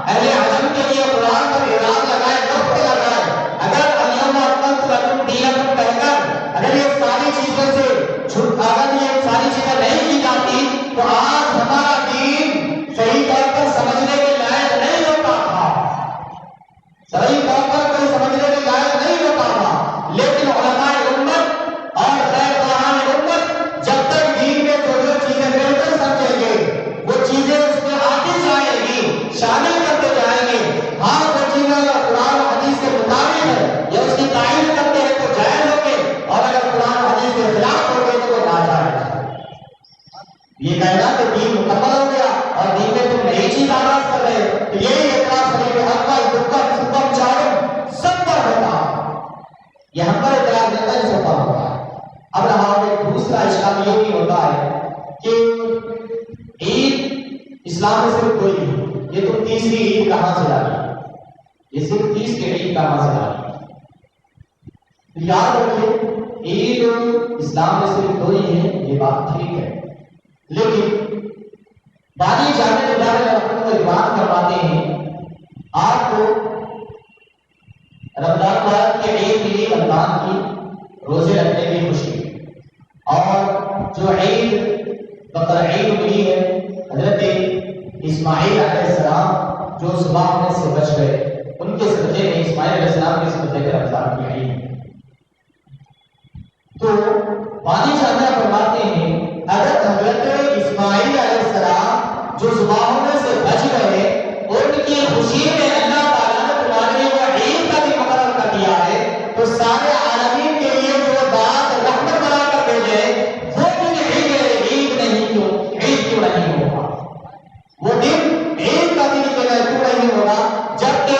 اہل عجم کے لیے قرآن پر اعلان لگائے، نقطے لگائے. اگر الیوم اکملت لکم دینکم کہہ کر اگر یہ ساری چیزوں سے اگر یہ ساری چیزیں نہیں کی جاتی تو آج ہمارا دین صحیح طور پر سمجھنے کے لائق نہیں ہوتا تھا، صحیح طور پر کوئی سمجھنے کے لائق نہیں ہوتا تھا. لیکن علماء امت اور خیر خواہان امت جب تک دین میں جو چیزیں بہتر سمجھیں گے وہ چیزیں اس میں آتی جائیں گی، شامل کرتے جائیں گے. ہاں وہ چیزیں اگر قرآن و حدیث کے مطابق ہے یا اس کی تعریف کرتے ہیں تو جائز ہوگے، اور اگر قرآن و حدیث کے خلاف ہوگے تو وہ ناجائز. یہ کہنا کہ دین مکمل ہو گیا اور دین میں تم نئی چیز آغاز کر رہے ہو تو یہی اعتراض کریں کہ حق سب چاہو سب پر ہوتا، یہ ہم پر اعتراض دیتا ہے سب پر ہوتا ہے. اب رہا ایک دوسرا اشکال یہ بھی ہوتا ہے کہ عید اسلام میں صرف کوئی نہیں، یہ تو تیسری عید کہاں سے آئی، یہ صرف 30 کی عید کہاں سے آئی. یاد رکھیں عید اسلام میں صرف 2 ہی ہے، یہ بات ٹھیک ہے، لیکن بانی جانے کے بارے میں اپنے کو بات کرواتے ہیں. آپ کو رمضان مبارک کے عید ملی، رمضان کی روزے رکھنے کی خوشی، اور جو عید بقر عید ملی ہے حضرت اسماعیل علیہ السلام جو صبح میں سے بچ گئے، ان کے صدقے میں اسماعیل علیہ السلام کے صدقے میں رمضان کی عید ہے. تو بانی جانا فرماتے ہیں اگر حضرت اسماعیل علیہ السلام جو زبانوں میں سے بچ گئے ان کی خوشی میں اللہ تعالیٰ نے تمہارے لیے وہ عید کا بھی مقرر کر دیا ہے، تو سارے عالمین کے لیے جو بات رحمت بنا کر بھیجے وہ دن عید نہیں کیوں عید کیوں نہیں ہوگا، وہ دن عید کا دن کیوں نہیں ہوگا، جبکہ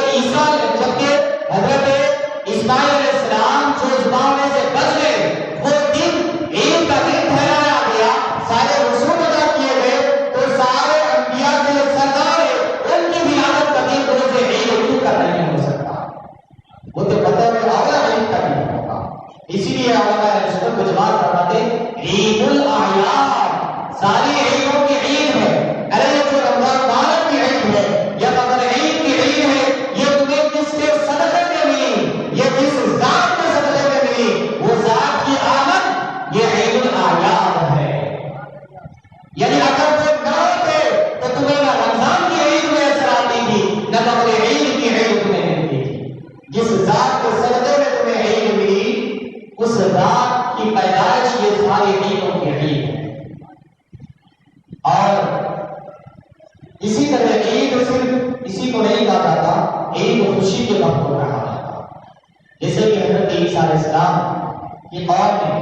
حضرت اسماعیل علیہ السلام جو زبانوں میں سے بچ گئے وہ دن عید کا دن ٹھہرایا گیا، سارے رسول ادا کیے گئے، تو سارے انبیاء کے سردار ان کی ولادت کا دن روز عید کا نہیں ہو سکتا، وہ تو پتہ ہے اعلیٰ عید کا دن ہوگا. اسی لیے علماء رسول کو جماعت کرواتے عید الاعیاد، ساری عیدوں کی عید ہے. ارے یہ جو رمضان مبارک کی عید ہے یا بقر عید کی عید ہے، یہ تمہیں کس کے صدقے میں ملی، یہ جس ذات کے صدقے میں ملی وہ ذات کی آمد، یہ عید الاعیاد ہے. یعنی اگر وہ نہ ہوتے تو تمہیں نہ رمضان کی عید میں اثر آتی تھی نہ بقر عید کی عید تمہیں ملتی تھی. جس ذات کے صدقے میں تمہیں عید ملی اس رات کی پیدائش یہ ساری عیدوں کی عید ہے. اور اسی طرح عید صرف اسی کو نہیں کہا جاتا، عید خوشی کے وقت کو کہا جاتا. جیسے کہ حضرت عیسیٰ علیہ السلام کی قوم نے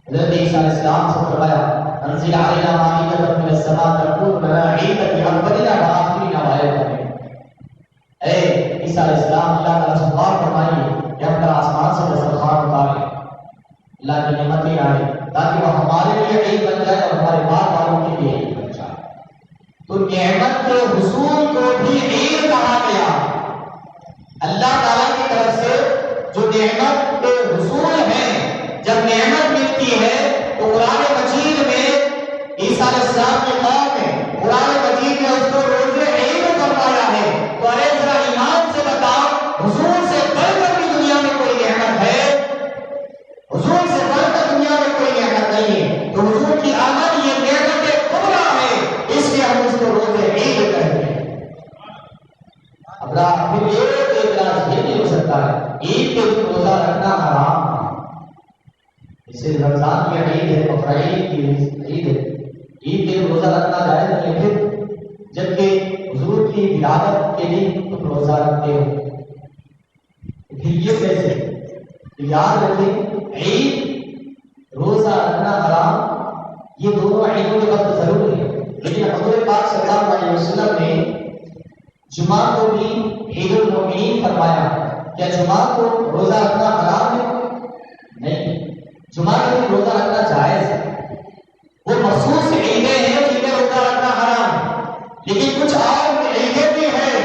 حضرت عیسیٰ علیہ السلام سے فرمایا انزل علینا مائدۃ من السماء تکون لنا عیدا لاولنا وآخرنا وآیۃ منک. اے عیسیٰ علیہ السلام، اللہ تعالیٰ سے دعا فرمائیے کہ ہم پر آسمان سے دسترخوان اتارے، اللہ کی نعمتیں آئے تاکہ وہ ہمارے لیے عید بن جائے اور ہمارے بعد والوں کے لیے عید بن جائے. تو نعمت کے حصول کو بھی عید کہا گیا. اللہ تعالیٰ کی طرف سے جو نعمت کے حصول ہیں، جب نعمت ملتی ہے تو قرآن مجید میں عیسیٰ علیہ السلام کی قوم نے قرآن مجید میں اس کو روزے عید فرمایا ہے. تو ارے ذرا ایمان سے بتاؤ، حضور سے بڑھ کر بھی دنیا میں کوئی نعمت ہے؟ حضور سے بڑھ کر دنیا میں کوئی نعمت نہیں ہے. تو حضور کی آمد یہ نعمت کبریٰ ہے، اس لیے ہم اس کو روزے عید کہتے ہیں. اب پھر یہ اعتراض یہ نہیں ہو سکتا ہے عید کے دن روزہ رکھنا حرام ہے. اسے رمضان کی عید ہے، بقرعید کی عید ہے، عید کے دن روزہ رکھنا جائز نہیں ہے. پھر جبکہ حضور کی ولادت کے دن تم روزہ رکھتے ہو، پھر یہ کیسے؟ یاد رکھیں عید روزہ رکھنا حرام، یہ دونوں عیدوں کے وقت ضرور ہے. لیکن حضور پاک صلی اللہ علیہ وسلم نے جمعہ کو بھی عید المؤمنین فرمایا. کیا جمعہ کو روزہ رکھنا حرام ہے؟ نہیں، جمعہ کے دن روزہ رکھنا جائز ہے. وہ مخصوص عیدیں ہیں جن میں روزہ رکھنا حرام ہے، لیکن کچھ اور عیدیں بھی ہیں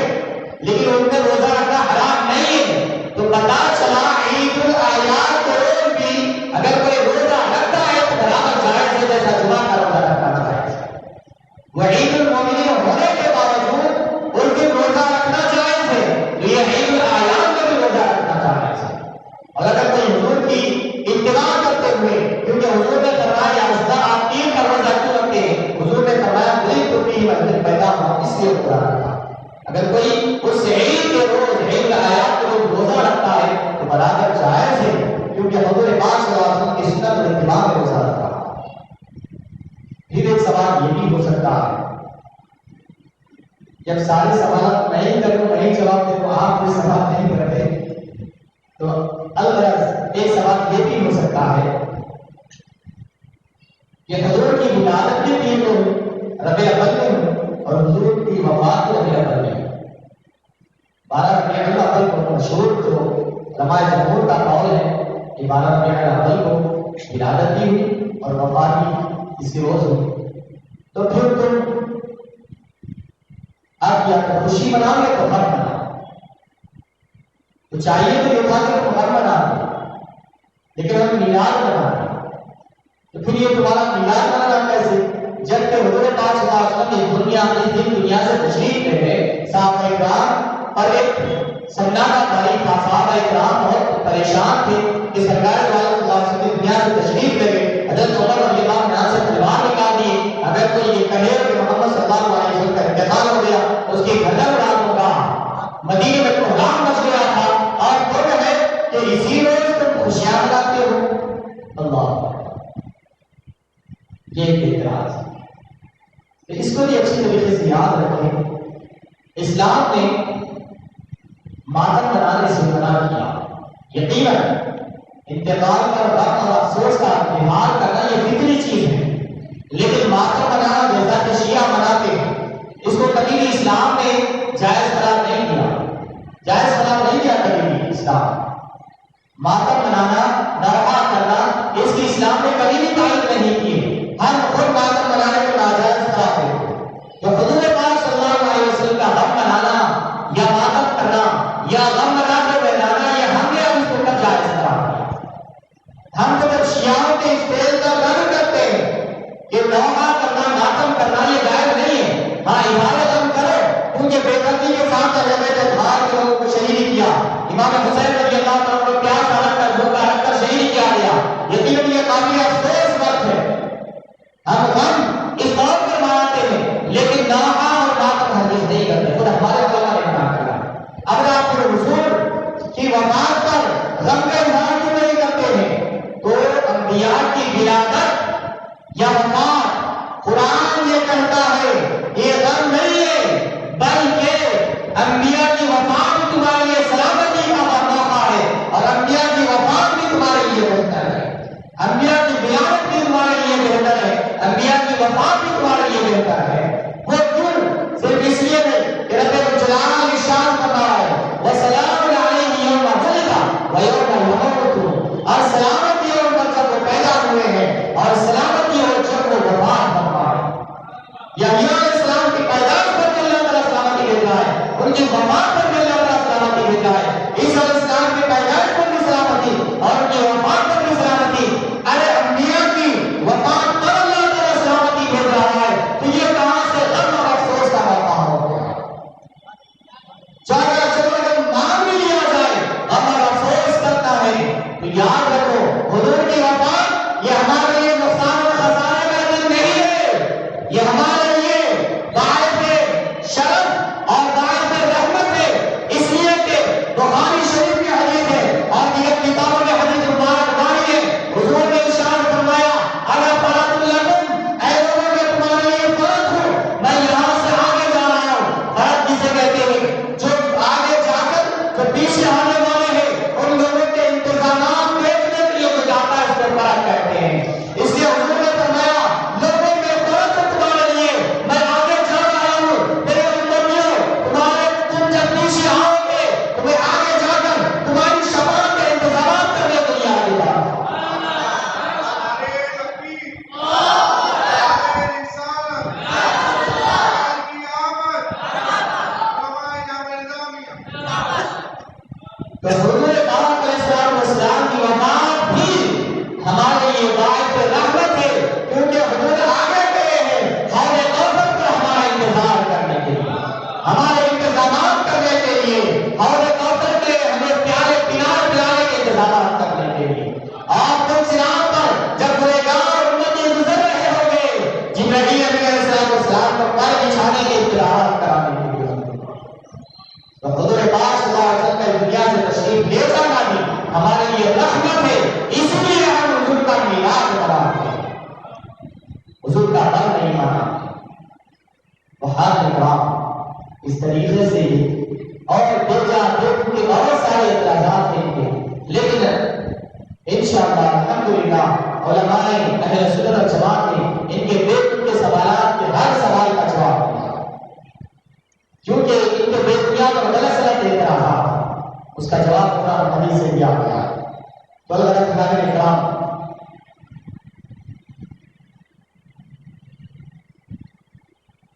لیکن ان میں روزہ رکھنا حرام نہیں ہے. تو پتہ چلا عید الاعیاد کے روز بھی اگر کوئی روزہ رکھتا ہے تو برابر جائز ہے جیسا جمعہ کا روزہ رکھنا جائز ہے. وہ عید المؤمنین ہونے کے باوجود ان کے روزہ رکھنا جائز ہے، تو یہ عید الاعیاد میں بھی روزہ رکھنا جائز ہے. اور اگر کوئی حضور کی اتباع کرتے ہوئے، کیونکہ حضور نے فرمایا آپ 3 کا روزہ کیوں رکھتے ہیں؟ حضور نے فرمایا کوئی تو بھی مسجد پیدا ہوا اس لیے روزہ رکھا. اگر کوئی اس عید کے روز عید الاعیاد کے روز روزہ رکھتا ہے تو برابر جائز ہے، کیونکہ حضور پاک صلی اللہ علیہ وسلم کی سنت اور اتباع میں روزہ رکھا. پھر ایک سوال یہ بھی ہو سکتا ہے، جب سارے سوالات نہیں کروں نہیں جواب دے تو آپ کوئی سوال نہیں کرتے، تو الغرض ایک سوال یہ بھی ہو سکتا ہے کہ حضور کی ولادت کے دن تو ربیع الاول میں ہو اور حضور کی وفات ربیع الاول میں ہو. 12 ربیع الاول کو مشہور جو علماء جمہور کا قول ہے کہ 12 ربیع الاول کو ولادت بھی ہوئی اور وفات بھی اسی روز ہوئی. تو پھر تم اب یا تو خوشی مناؤ یا تو غم مناؤ. تو چاہیے تو یہ تھا کہ تم غم مناؤ، لیکن ہم میلاد مناتے ہیں. تو پھر یہ تمہارا میلاد منانا کیسے؟ جب کہ حضور پاک صلی اللہ علیہ وسلم اس دنیا سے تشریف لے گئے، صحابہ کرام پر ایک سناٹا جاری تھا. صحابہ کرام بہت پریشان تھے کہ سرکار صلی اللہ علیہ وسلم دنیا سے تشریف لے گئے. حضرت عمر رضی اللہ عنہ یہاں سے تلوار نکال دیے. اگر کوئی یہ کہے کہ محمد صلی اللہ علیہ وسلم کا انتقال ہو گیا اس کی گردن اڑا دوں گا. مدینے میں کوہرام مچ گیا تھا اور تم ہے کہ اسی روز تم خوشیاں مناتے ہو. اللہ، یہ ایک اعتراض ہے. اس کو بھی اچھی طریقے سے یاد رکھیں. اسلام نے ماتم منانے سے منع کیا. یقیناً انتقال کا غم اور افسوس کا اظہار کرنا یہ فطری چیز ہے، لیکن ماتم منانا جیسا کہ شیعہ مناتے ہیں اس کو کبھی بھی اسلام نے جائز قرار نہیں دیا. جائز قرار نہیں دیا کبھی بھی اسلام. ماتم منانا، ناروا کرنا اس کی اسلام نے کبھی بھی تائید نہیں کی. ہم خود ماتم منانے کو ناجائز قرار دیتے. تو حضور پاک صلی اللہ علیہ وسلم کا غم منانا یا ماتم کرنا یا غم منا کے بہلانا یہ ہم نے اس کو کب جائز قرار دیا؟ ہم تو جب شیعوں کے اسٹیج کا رد کرتے ہیں کہ نوحہ کرنا، ماتم کرنا یہ جائز نہیں ہے. ہاں عبادت ہم کرو، کیونکہ بے دردی کے ساتھ جب بھار کے لوگوں کو شہید کیا، امام حسین رضی اللہ عنہ کو پیاس رکھ کر بھوکا رکھ کر شہید کیا گیا. یقیناً یہ کافی افسوس وقت ہے. ہم غم اس بات پر مناتے ہیں لیکن نوحہ اور ماتم ہرگز نہیں کرتے. خود ہمارے علماء نے منع کیا. اگر آپ حضور کی وفات پر غم کا اظہار کیوں نہیں کرتے؟ ان کی وفات پر بھی اللہ تعالیٰ سلامتی بھیجا ہے. عیسیٰ علیہ السلام کی پیدائش پر بھی سلامتی اور ان کی وفات پر بھی سلامتی. ارے انبیاء کی وفات پر اللہ تعالیٰ سلامتی بھیج رہا ہے تو یہ کہاں سے غم اور افسوس کا موقع ہو گیا. چاہے اگر مان بھی لیا جائے غم اور افسوس کرتا ہے تو یاد رکھو حضور کی وفات یہ ہمارے لیے نقصان اور خسارے کا دن نہیں ہے، یہ ہمارے لیے باعث شرف اور باعث رحمت ہے. اس لیے کہ بخاری شریف کی حدیث ہے اور دیگر کتابوں میں حدیث مبارک بانی ہے. حضور نے ارشاد فرمایا اگر فرض لکم اے لوگوں میں تمہارے لیے فرض ہو، میں یہاں سے آگے جا رہا ہوں. فرض جسے کہتے ہیں جو آگے جا کر جو پیچھے آنے والے ہیں ان لوگوں کے انتظامات دیکھنے کے لیے جو جاتا ہے اس کو فرض کہتے ہیں. اس لیے حضور نے فرمایا لوگوں میں فرض تمہارے لیے میں آگے جا رہا ہوں. میرے امتیوں تمہارے تم جب پیچھے آؤ گے تمہیں آگے جا کر تمہاری شفاعت کے انتظامات کرنے کے لیے آگے جا رہا ہوں. تو حضور پاک علیہ السلام کی وفات بھی ہمارے لیے باعث رحمت ہے کیونکہ حضور آگے گئے ہیں حوض کوثر پر ہمارا انتظار کرنے کے لیے، ہمارے انتظامات کرنے کے لیے، حوض کوثر کے ہمیں پیارے پینار پلانے کے انتظامات کرنے کے لیے. آپ تم صراط پر جب گنہگار امتی گزر رہے ہوں گے جبرائیل علیہ السلام کو پر بچھانے کے اطلاعات کرانے کے لیے. تو حضور پاک صلی اللہ علیہ وسلم کا دنیا سے تشریف لے جانا بھی ہمارے لیے رحمت ہے. اس لیے ہم حضور کا میلاد مناتے ہیں، حضور کا غم نہیں مناتے. بہت اکرام اس طریقے سے اور بیجا دیکھ کے بہت سارے اعتراضات ہیں لیکن انشاءاللہ الحمدللہ علماء اہل سنت والجماعت نے ان کے بے تک کے سوالات کے ہر سوال کا جواب دیا کیونکہ ان کے بے بنیاد اور غلط غلط اعتراضات اس کا جواب قرآن حدیث سے دیا گیا ہے. تو اللہ تعالیٰ نے کرام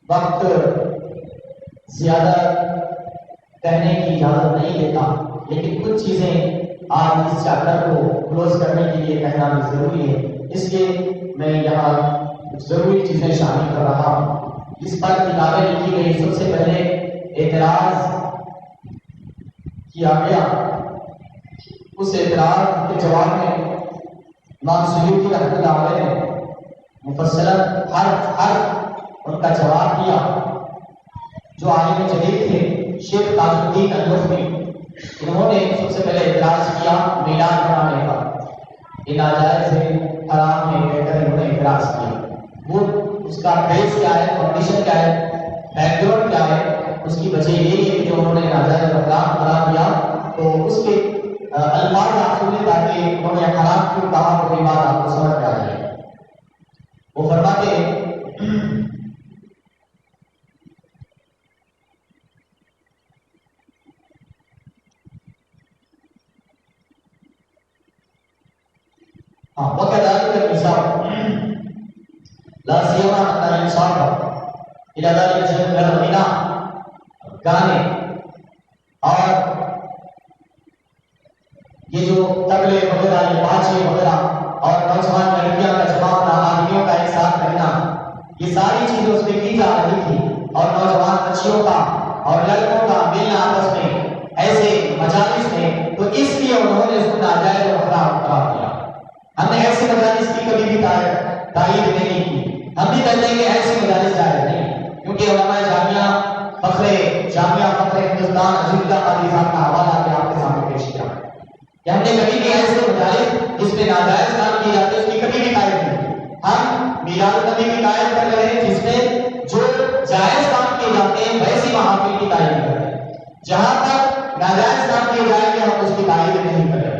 وقت زیادہ کہنے کی اجازت نہیں دیتا لیکن کچھ چیزیں آج اس چیپٹر کو کلوز کرنے کے لیے کہنا بھی ضروری ہے. اس لیے میں یہاں ضروری چیزیں شامل کر رہا ہوں. اس پر کتابیں لکھی گئی. سب سے پہلے اعتراض کیا گیا، اس اعتراض کے جواب میں امام سیوطی رحمۃ اللہ علیہ نے مفصلاً ہر ان کا جواب دیا. جو عالم جدید تھے شیخ تاج الدین النخعی، انہوں نے سب سے پہلے اعتراض کیا میلاد منانے کا. یہ ناجائز ہے، حرام ہے کہہ کر انہوں نے اعتراض کیا. وہ اس کا بیس کیا ہے، فاؤنڈیشن کیا ہے، بیک گراؤنڈ کیا ہے؟ اس کی وجہ یہ ہے کہ جو انہوں نے ناجائز حرام قرار دیا تو اس کے الفاظ آپ سنیں تاکہ انہوں نے حرام کیوں کہا تو یہ بات آپ کو سمجھ میں آ جائے. وہ فرماتے ہیں وكذلك النساء لا سيما أن الإنصاف إلى ذلك شيء من الغناء گانے اور یہ جو تبلے وغیرہ یہ باجے وغیرہ اور نوجوان لڑکیاں کا جمع ہونا، آدمیوں کا ایک ساتھ رہنا، یہ ساری چیزیں اس میں کی جا رہی تھی. اور نوجوان بچیوں کا اور لڑکوں کا ملنا آپس میں ایسے مجالس میں، تو اس لیے انہوں نے اس کو ناجائز اور حرام قرار دیا. ہم نے ایسے مجالس کی کبھی بھی تائید نہیں کی. ہم بھی کہتے ہیں کہ ایسے مجالس جائز نہیں، کیونکہ علماء جامعہ فخر ہندوستان عزیز اللہ قادری صاحب کا حوالہ کے آپ کے سامنے پیش کیا کہ ہم نے کبھی بھی ایسے مجالس جس میں ناجائز کام کیے جاتے ہیں اس کی کبھی بھی تائید نہیں. ہم میلاد النبی کی تائید کر رہے ہیں جس میں جو جائز کام کیے جاتے ہیں ویسی محافل کی تائید کر رہے ہیں. جہاں تک ناجائز کام کیے جائیں گے ہم اس کی تائید نہیں کر رہے.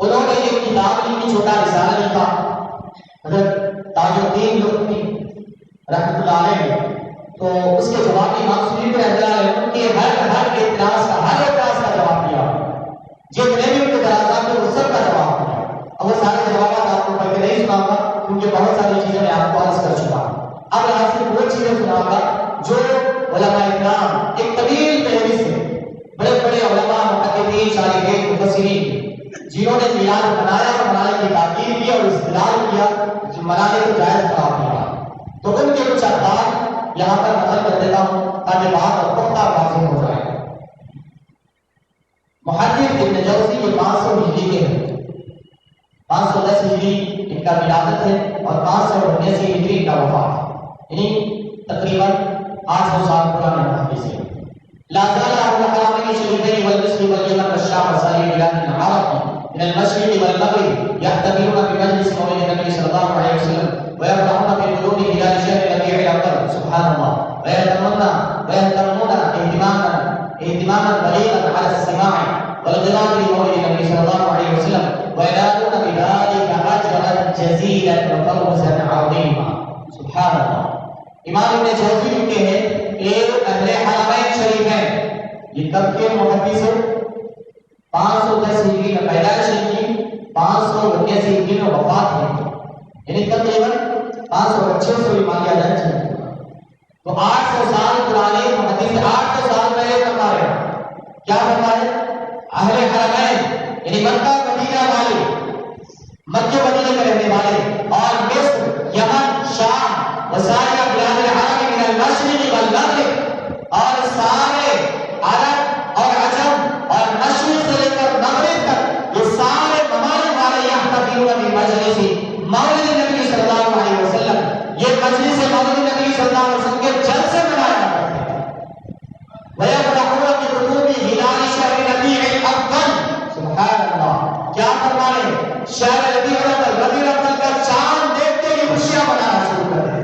انہوں نے ایک کتاب لکھی، چھوٹا رسالہ لکھا حضرت تاج الدین نخعی رحمۃ اللہ علیہ. تو اس کے جواب میں امام سیوطی رحمۃ اللہ علیہ ان کے ہر اعتراض کا جواب دیا. جتنے بھی ان کے اعتراضات تھے اس سب کا جواب دیا. اب وہ سارے جوابات آپ کو پڑھ کے نہیں سناؤں گا کیونکہ بہت ساری چیزیں میں آپ کو عرض کر چکا ہوں. اب یہاں سے وہ چیزیں سناؤں گا جو علماء اکرام ایک طویل فہرست ہے، بڑے بڑے علماء محدثین شارحین مفسرین جنہوں نے میلاد منایا اور منانے کی تاکید کی اور استدلال کیا منانے کو جائز قرار دیا، تو ان کے کچھ الفاظ یہاں پر نقل کر دیتا ہوں تاکہ بات اور پختہ واضح ہو جائے۔ محدث ابن جوزی یہ 500 ہجری کے ہیں، 510 ہجری ان کا ولادت ہے اور 579 ہجری ان کا وفات، یعنی تقریباً 800 سال پرانے محدث ہیں۔ لا زال اهل الحرمين الشريفين والمصر واليمن والشام وسائر بلاد العرب من المشرق والمغرب يحتفلون بمجلس مولد النبي صلى الله عليه وسلم ويفرحون بقدوم هلال شهر ربيع الاول سبحان الله ويهتمون اهتماما بليغا على السماع والقراءة لمولد النبي صلى الله عليه وسلم وينالون بذلك اجرا جزيلا وفوزا عظيما سبحان الله۔ امام ابن جوزی لکھتے ہیں کہ اہل حرمین شریف ہیں، یہ کب کے محدث ہیں؟ 510 ہجری میں پیدائش کی، 579 ہجری میں وفات ہے، یعنی تقریباً 525 ایمانیہ جان چلے، تو 800 سال پرانے محدث 800 سال پہلے فرما رہے ہیں کیا فرما رہے ہیں؟ اہل حرمین یعنی مکہ مدینہ والے، مکہ مدینہ میں رہنے والے اور مصر یمن شام وسائر بلاد العرب من المشرق والمغرب اور سارے عرب اور عجم اور مشرق سے لے کر مغرب تک یہ سارے ممالک والے یحتفلون بمجلس مولد نبی صلی اللہ علیہ وسلم، یہ مجلس مولد نبی صلی اللہ علیہ وسلم کے جلسے منایا کرتے ہیں۔ وَيَفْرَحُونَ بِقُدُومِ هِلَالِ شَهْرِ رَبِيعِ الْأَوَّلِ سبحان اللہ، کیا فرمائے؟ شہر ربیع الاول کا چاند دیکھتے ہی خوشیاں منانا شروع کر دیں،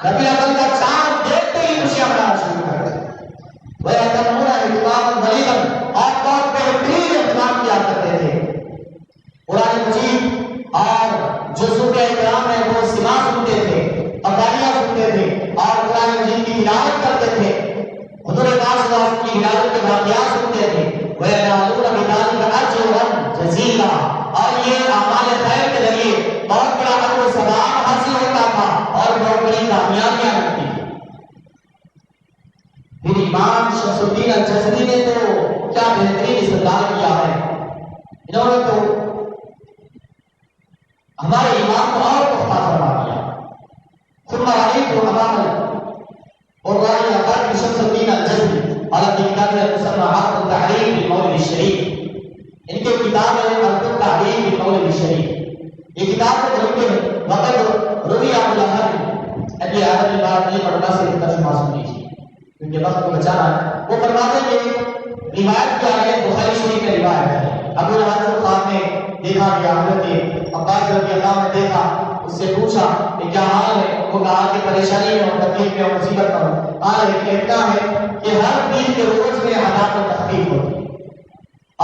ربیع الاول کا چاند دیکھتے ہی خوشیاں منانا شروع کر دیں۔ وَيَهْتَمُونَ اهتماما بَلِيغًا اور بہت بہترین اہتمام کیا کرتے تھے، قرآن مجید اور جو صوفیاء کرام ہیں وہ سماع سنتے تھے، قوالیاں سنتے تھے اور قرآن مجید کی تلاوت کرتے تھے، حضور پاک صلی اللہ علیہ وسلم کی ولادت کے واقعات سنتے تھے۔ وَيَنَالُونَ بِذَلِكَ أَجْرًا جَزِيلًا اور یہ اعمال خیر کے ذریعے بہت بڑا اجر و ثواب حاصل ہوتا تھا اور بہت بڑی کامیابیاں ملتی تھی۔ پھر امام شمس الدین الجزری نے تو کیا بہترین استدلال کیا ہے، انہوں نے تو ہمارے ایمان کو اور پختہ فرما دیا۔ ثم رأيت أمام الراعي أقارب شمس الدين الجزري على كتاب المسمى عقد التحرير بالمولد الشريف، ان کے کتاب ہے عقد التحرير بالمولد الشريف، یہ کتاب کو لکھتے ہیں وقت روی عبد الحق ابھی آدم البار نے پڑھنا سے ترجمہ سن لیجیے کیونکہ وقت کو بچانا ہے۔ وہ فرماتے ہیں کہ روایت کیا ہے، بخاری شریف میں روایت ہے، ابو الحسن خان نے دیکھا کہ حضرت عباس رضی اللہ عنہ نے دیکھا، اس سے پوچھا کہ کیا حال ہے، وہ کہا کہ پریشانی میں اور تکلیف میں اور مصیبت میں ہوں، کہتا ہے کہ ہر دن کے روز میں حالات میں تخفیف ہوتی ہے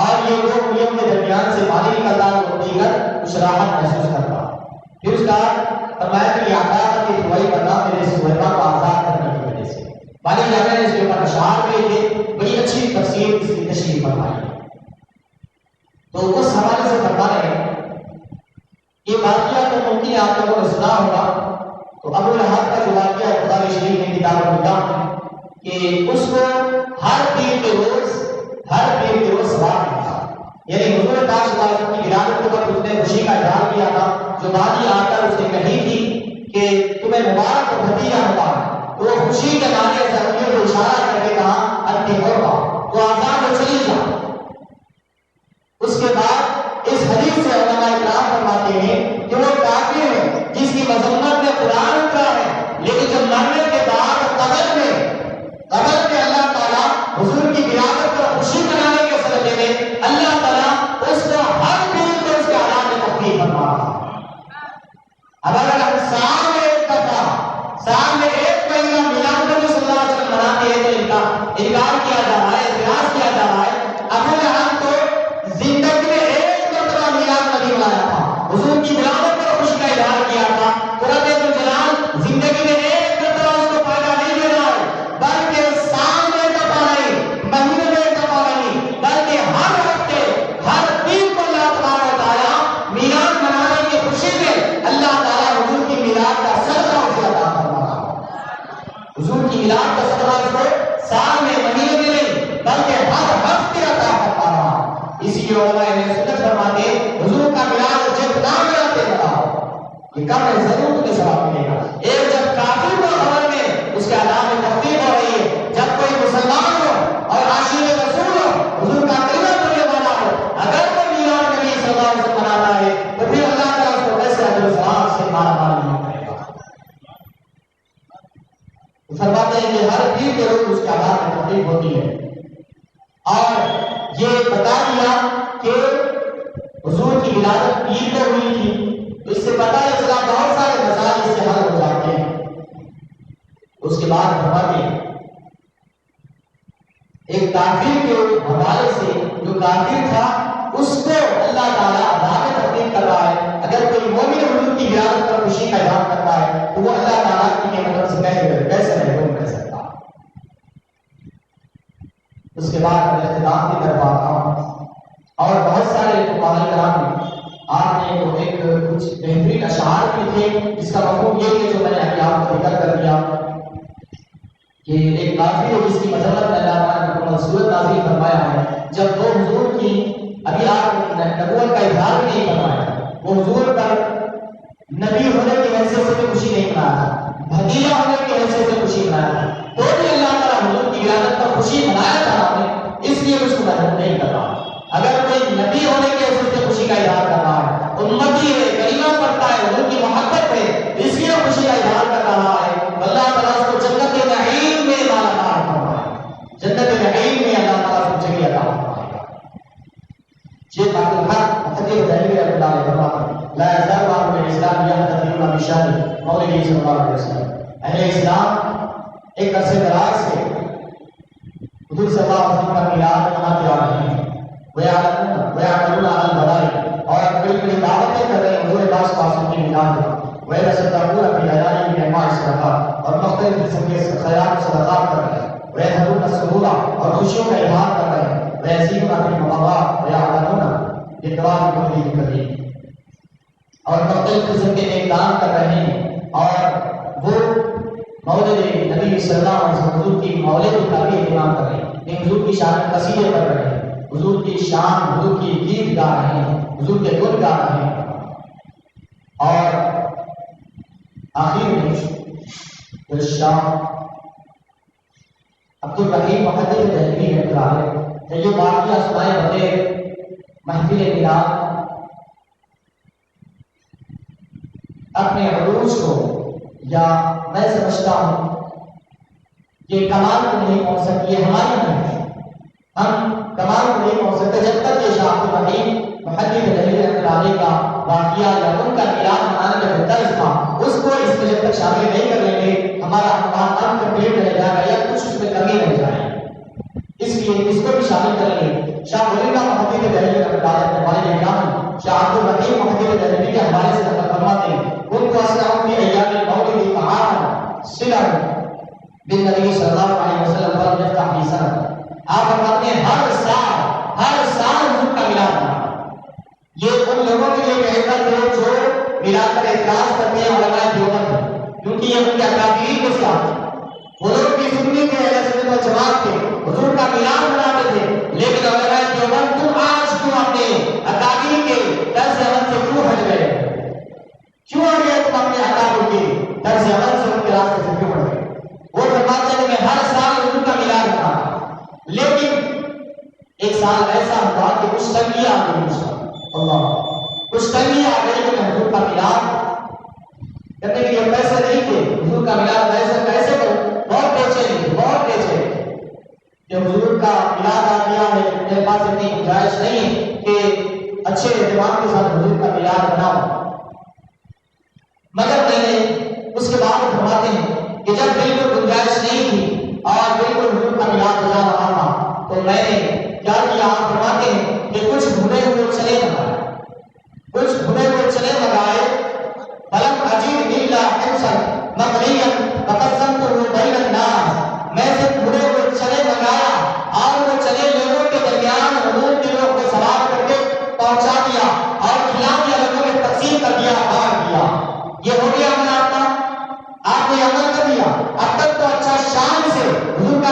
اور یہ دو انگلیوں کے درمیان سے پانی نکلتا اور دیگر کچھ راحت محسوس کرتا۔ پھر اس کا فرمایا کہ یہ عطا کی دعائی کرنا میرے سہیبہ کو آزاد کرنے کی وجہ سے، والی جامعہ نے اس کے اوپر اشعار میں یہ بڑی اچھی تفسیر اس کی تشریح فرمائی ہے۔ تو اس حوالے سے فرما رہے ہیں یہ واقعہ تو ممکن ہے آپ لوگوں نے سنا ہوگا، تو ابو لہب کا جو واقعہ بخاری شریف میں کتاب النکاح ہے کہ اس کو ہر پیر کے روز ثواب ملتا، یعنی حضور پاک صلی اللہ علیہ وسلم کی ولادت کے وقت اس نے خوشی کا اظہار کیا تھا، جو بادی آ کر اس نے کہی تھی کہ تمہیں مبارک اور بھتیجا مبارک، تو وہ خوشی کے معنی زخمیوں کو اشارہ کر کے کہا انت حرہ، تو آزاد ہو چلی جا۔ اس کے بعد اس حدیث سے علماء اکرام فرماتے ہیں کہ وہ کافر ہے جس کی مذمت میں قرآن اترا ہے، لیکن جب مرنے کے بعد قبر میں اللہ تعالیٰ حضور کی ولادت پر خوشی منانے کے صدقے میں اللہ تعالیٰ اس کو ہر دن کو اس کے حالات میں تخفیف فرما رہا ہے۔ اگر ہم سال میں ایک مہینہ میلاد نبی صلی اللہ علیہ وسلم مناتے ہیں تو ان کا انکار کیا جا رہا ہے، اعتراض کیا جا رہا ہے۔ ابو لہب تو زندگی میں ایک مرتبہ میلاد نبی منایا تھا، حضور کی ولادت پر خوشی کا اظہار کیا تھا، قرۃ الجلال زندگی میں ایک مرتبہ اس کو فائدہ نہیں دے رہا ہے، بلکہ سال میں ایک دفعہ نہیں، مہینے میں ایک دفعہ نہیں، بلکہ ہر ہفتے ہر دن کو اللہ تبارک و تعالیٰ میلاد منانے کی خوشی میں اللہ تعالیٰ حضور کی میلاد کا صدقہ اسے عطا فرما رہا ہے، حضور کی میلاد کا صدقہ اس کو سال میں مہینے میں نہیں بلکہ ہر ہفتے عطا کرتا رہا۔ اسی لیے علماء نے سنت فرماتے حضور کا میلاد جتنا مناتے بتاؤ یہ کم ہے ضرور تمہیں ثواب ملے گا۔ ایک جب کافر کو خبر میں اس کے عذاب میں تخفیف ہو رہی ہے، جب کوئی مسلمان ہو اور عاشق رسول ہو حضور کا کلمہ پڑھنے والا ہو اگر وہ میلاد نبی صلی اللہ علیہ وسلم مناتا ہے تو پھر اللہ تعالیٰ اس کو کیسے اجر و ثواب سے مالا مال نہیں کرے گا۔ فرماتے ہیں کہ ہر پیر کے روز اس کے عذاب میں تخفیف ہوتی ہے، اور یہ بتا دیا کہ حضور کی ولادت پیر کو ہوئی تھی، تو اس سے پتہ چلا بہت سارے مسائل اس سے حل ہو جاتے ہیں۔ اس کے بعد فرماتے ہیں ایک کافر کے حوالے سے جو کافر تھا اس کو اللہ تعالیٰ عذاب میں تخفیف کر رہا ہے۔ اگر کوئی مومن حضور کی ولادت پر خوشی کا اظہار کرتا ہے تو وہ اللہ تعالیٰ کی نعمتوں سے کیسے محروم رہ سکتا۔ اس کے بعد میں اختتام کی طرف آتا ہوں، اور بہت سارے فقہاء کرام نے آپ نے تو ایک کچھ بہترین اشعار بھی تھے جس کا مفہوم یہ ہے جو میں نے ابھی آپ کو ذکر کر دیا کہ ایک کافر ہے جس کی مذمت میں اللہ تعالیٰ نے صورت نازل فرمایا ہے جب وہ حضور کی ابھی آپ نبوت کا اظہار بھی نہیں فرمایا، وہ حضور پر نبی ہونے کی حیثیت سے بھی خوشی نہیں منایا تھا، بھتیجا ہونے کی حیثیت سے خوشی منایا تھا، تو بھی اللہ تعالیٰ حضور کی ولادت پر خوشی منایا تھا آپ نے، اس لیے اس کو محروم نہیں کر رہا۔ اگر کوئی نبی ہونے کی حیثیت سے خوشی کا اظہار کر رہا ہے، امتی ہے، کلمہ پڑھتا ہے، حضور کی محبت ہے، اس لیے خوشی کا اظہار کر رہا ہے، اللہ تعالیٰ اس کو جنت نعیم میں مالا مال فرمائے، جنت نعیم میں اللہ تعالیٰ کو جگہ عطا فرمائے گا۔ شیخ عبد الحق محدث دہلوی رحمۃ اللہ علیہ فرماتے ہیں لا یزال اهل الاسلام یحتفلون بشان مولد صلی اللہ علیہ وسلم، اہل اسلام ایک عرصے دراز سے حضور صلی اللہ علیہ وسلم کا میلاد مناتے آ رہے ہیں، ويعملون على البدائل، اور بڑی بڑی دعوتیں کر رہے ہیں حضور پاک صلی اللہ علیہ وسلم کی میلاد میں، ويتصدقون في هدايا من انواع الصدقات، اور مختلف قسم کے خیرات و صدقات کر رہے ہیں، ويظهرون السرور، اور خوشیوں کا اظہار کر رہے ہیں، ويزيدون في المقامات ويعلمون بثواب كل كريم، اور مختلف قسم کے نیک کام کر رہے ہیں، اور وہ مولد نبی صلی اللہ علیہ وسلم حضور کی مولد کا بھی اہتمام کر رہے ہیں، حضور کی شان قصیدے پڑھ رہے ہیں، حضور کی شان، حضور کی گیت گا رہے ہیں، حضور کے گن گا رہے ہیں، اور آخر میں شام عبد الرحیم محدث دہلوی رحمۃ اللہ علیہ نے جو واقعہ سنائے بغیر محفل میلاد اپنے عروج کو، یا میں سمجھتا ہوں کہ کمال کو نہیں پہنچ سکتی ہے ہماری محنت، ہم کمال کو نہیں پہنچ سکتے جب تک یہ شاہ عبد الرحیم محدث دہلوی رحمۃ اللہ علیہ کا واقعہ یا ان کا میلاد منانے کا جو طرز تھا اس کو اس میں جب تک شامل نہیں کر لیں گے ہمارا کام کمپلیٹ رہ جائے گا یا کچھ اس میں کمی رہ جائے گی، اس لیے اس کو بھی شامل کریں گے۔ شاہ ولی اللہ محدث دہلوی رحمۃ اللہ علیہ ہمارے امام شاہ عبد الرحیم محدث دہلوی کے حوالے سے فرماتے ہیں ان کو اسلام کی ایام المولد تعاون صلہ بالنبی صلی اللہ علیہ وسلم پر یفتح فی سنۃ، آپ فرماتے ہیں ہر سال حضور کا میلاد منانا، یہ ان لوگوں کے لیے بہتر ہے جو میلاد پر اعتراض کرتے ہیں علماء دیوبند، کیونکہ یہ ان کے اکابرین کے ساتھ وہ لوگ بھی سنی تھے، اہل سنت والجماعت تھے، حضور کا میلاد مناتے تھے، لیکن علماء دیوبند تم آج کیوں اپنے اکابرین کے طرز عمل سے کیوں ہٹ گئے، کیوں ہٹ گئے تم اپنے اکابرین کے طرز عمل سے، ان کے راستے سے کیوں ہٹ گئے؟ وہ فرماتے ہیں کہ ہر سال حضور کا میلاد منانا، لیکن ایک سال ایسا ہوا کہ کچھ تنگی آ گئی، اللہ کچھ تنگی آ گئی کہ حضور کا میلاد کرنے کے لیے پیسے نہیں تھے، حضور کا میلاد کیسے کروں، بہت پیچھے کہ حضور کا میلاد آ گیا ہے، میرے پاس اتنی گنجائش نہیں ہے کہ اچھے اہتمام کے ساتھ حضور کا میلاد بناؤں، مگر میں نے اس کے بعد فرماتے ہیں کہ جب بالکل گنجائش نہیں تھی اور بالکل حضور کا میلاد ہو رہا تھا تو میں نے کیا کیا، آپ فرماتے ہیں کہ کچھ بھنے ہوئے چنے لگائے، فلم اجد الا حمصا مقلیا فقسمته بین الناس، میں سے بھنے ہوئے چنے لگایا اور وہ چنے لوگوں کے درمیان حضور کے لوگ کو سوار کر کے پہنچا دیا اور کھلا دیا، لوگوں میں تقسیم کر دیا، بانٹ دیا، یہ ہو گیا عمل آپ کا، آپ نے عمل کر دیا۔ اب تک تو اچھا شان سے حضور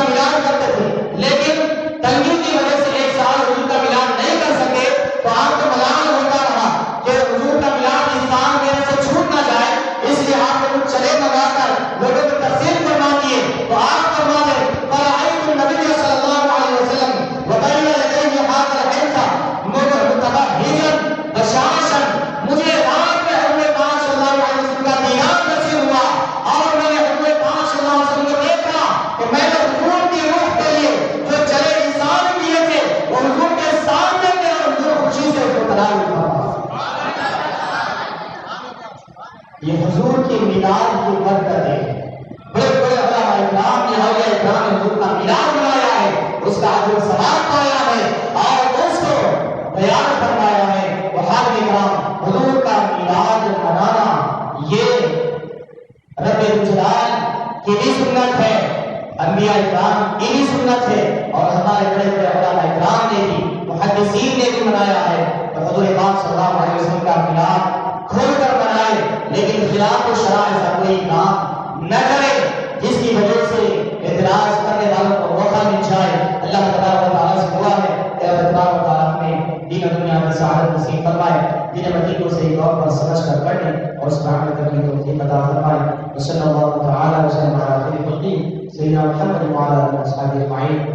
انبیاء اکرام کی بھی سنت ہے اور ہمارے بڑے بڑے علماء اکرام نے بھی محدثین نے بھی منایا ہے تو حضور پاک صلی اللہ علیہ وسلم کا خلاف کھول کر منائے لیکن خلاف شرع ایسا کوئی کام نہ کرے جس کی وجہ سے اعتراض کرنے والوں کو موقع مل جائے. اللہ تبارک و تعالیٰ سے دعا ہے کہ اللہ تبارک و تعالیٰ ہمیں دین و دنیا میں سعادت نصیب فرمائے, دین مطیع کو صحیح طور پر سمجھ کر پڑھنے اور اس پر عمل کرنے کی توفیق عطا فرمائے. وصلی اللہ تعالی وسلم علی خیر خلقہ سیدنا محمد وعلی آلہ وصحبہ اجمعین.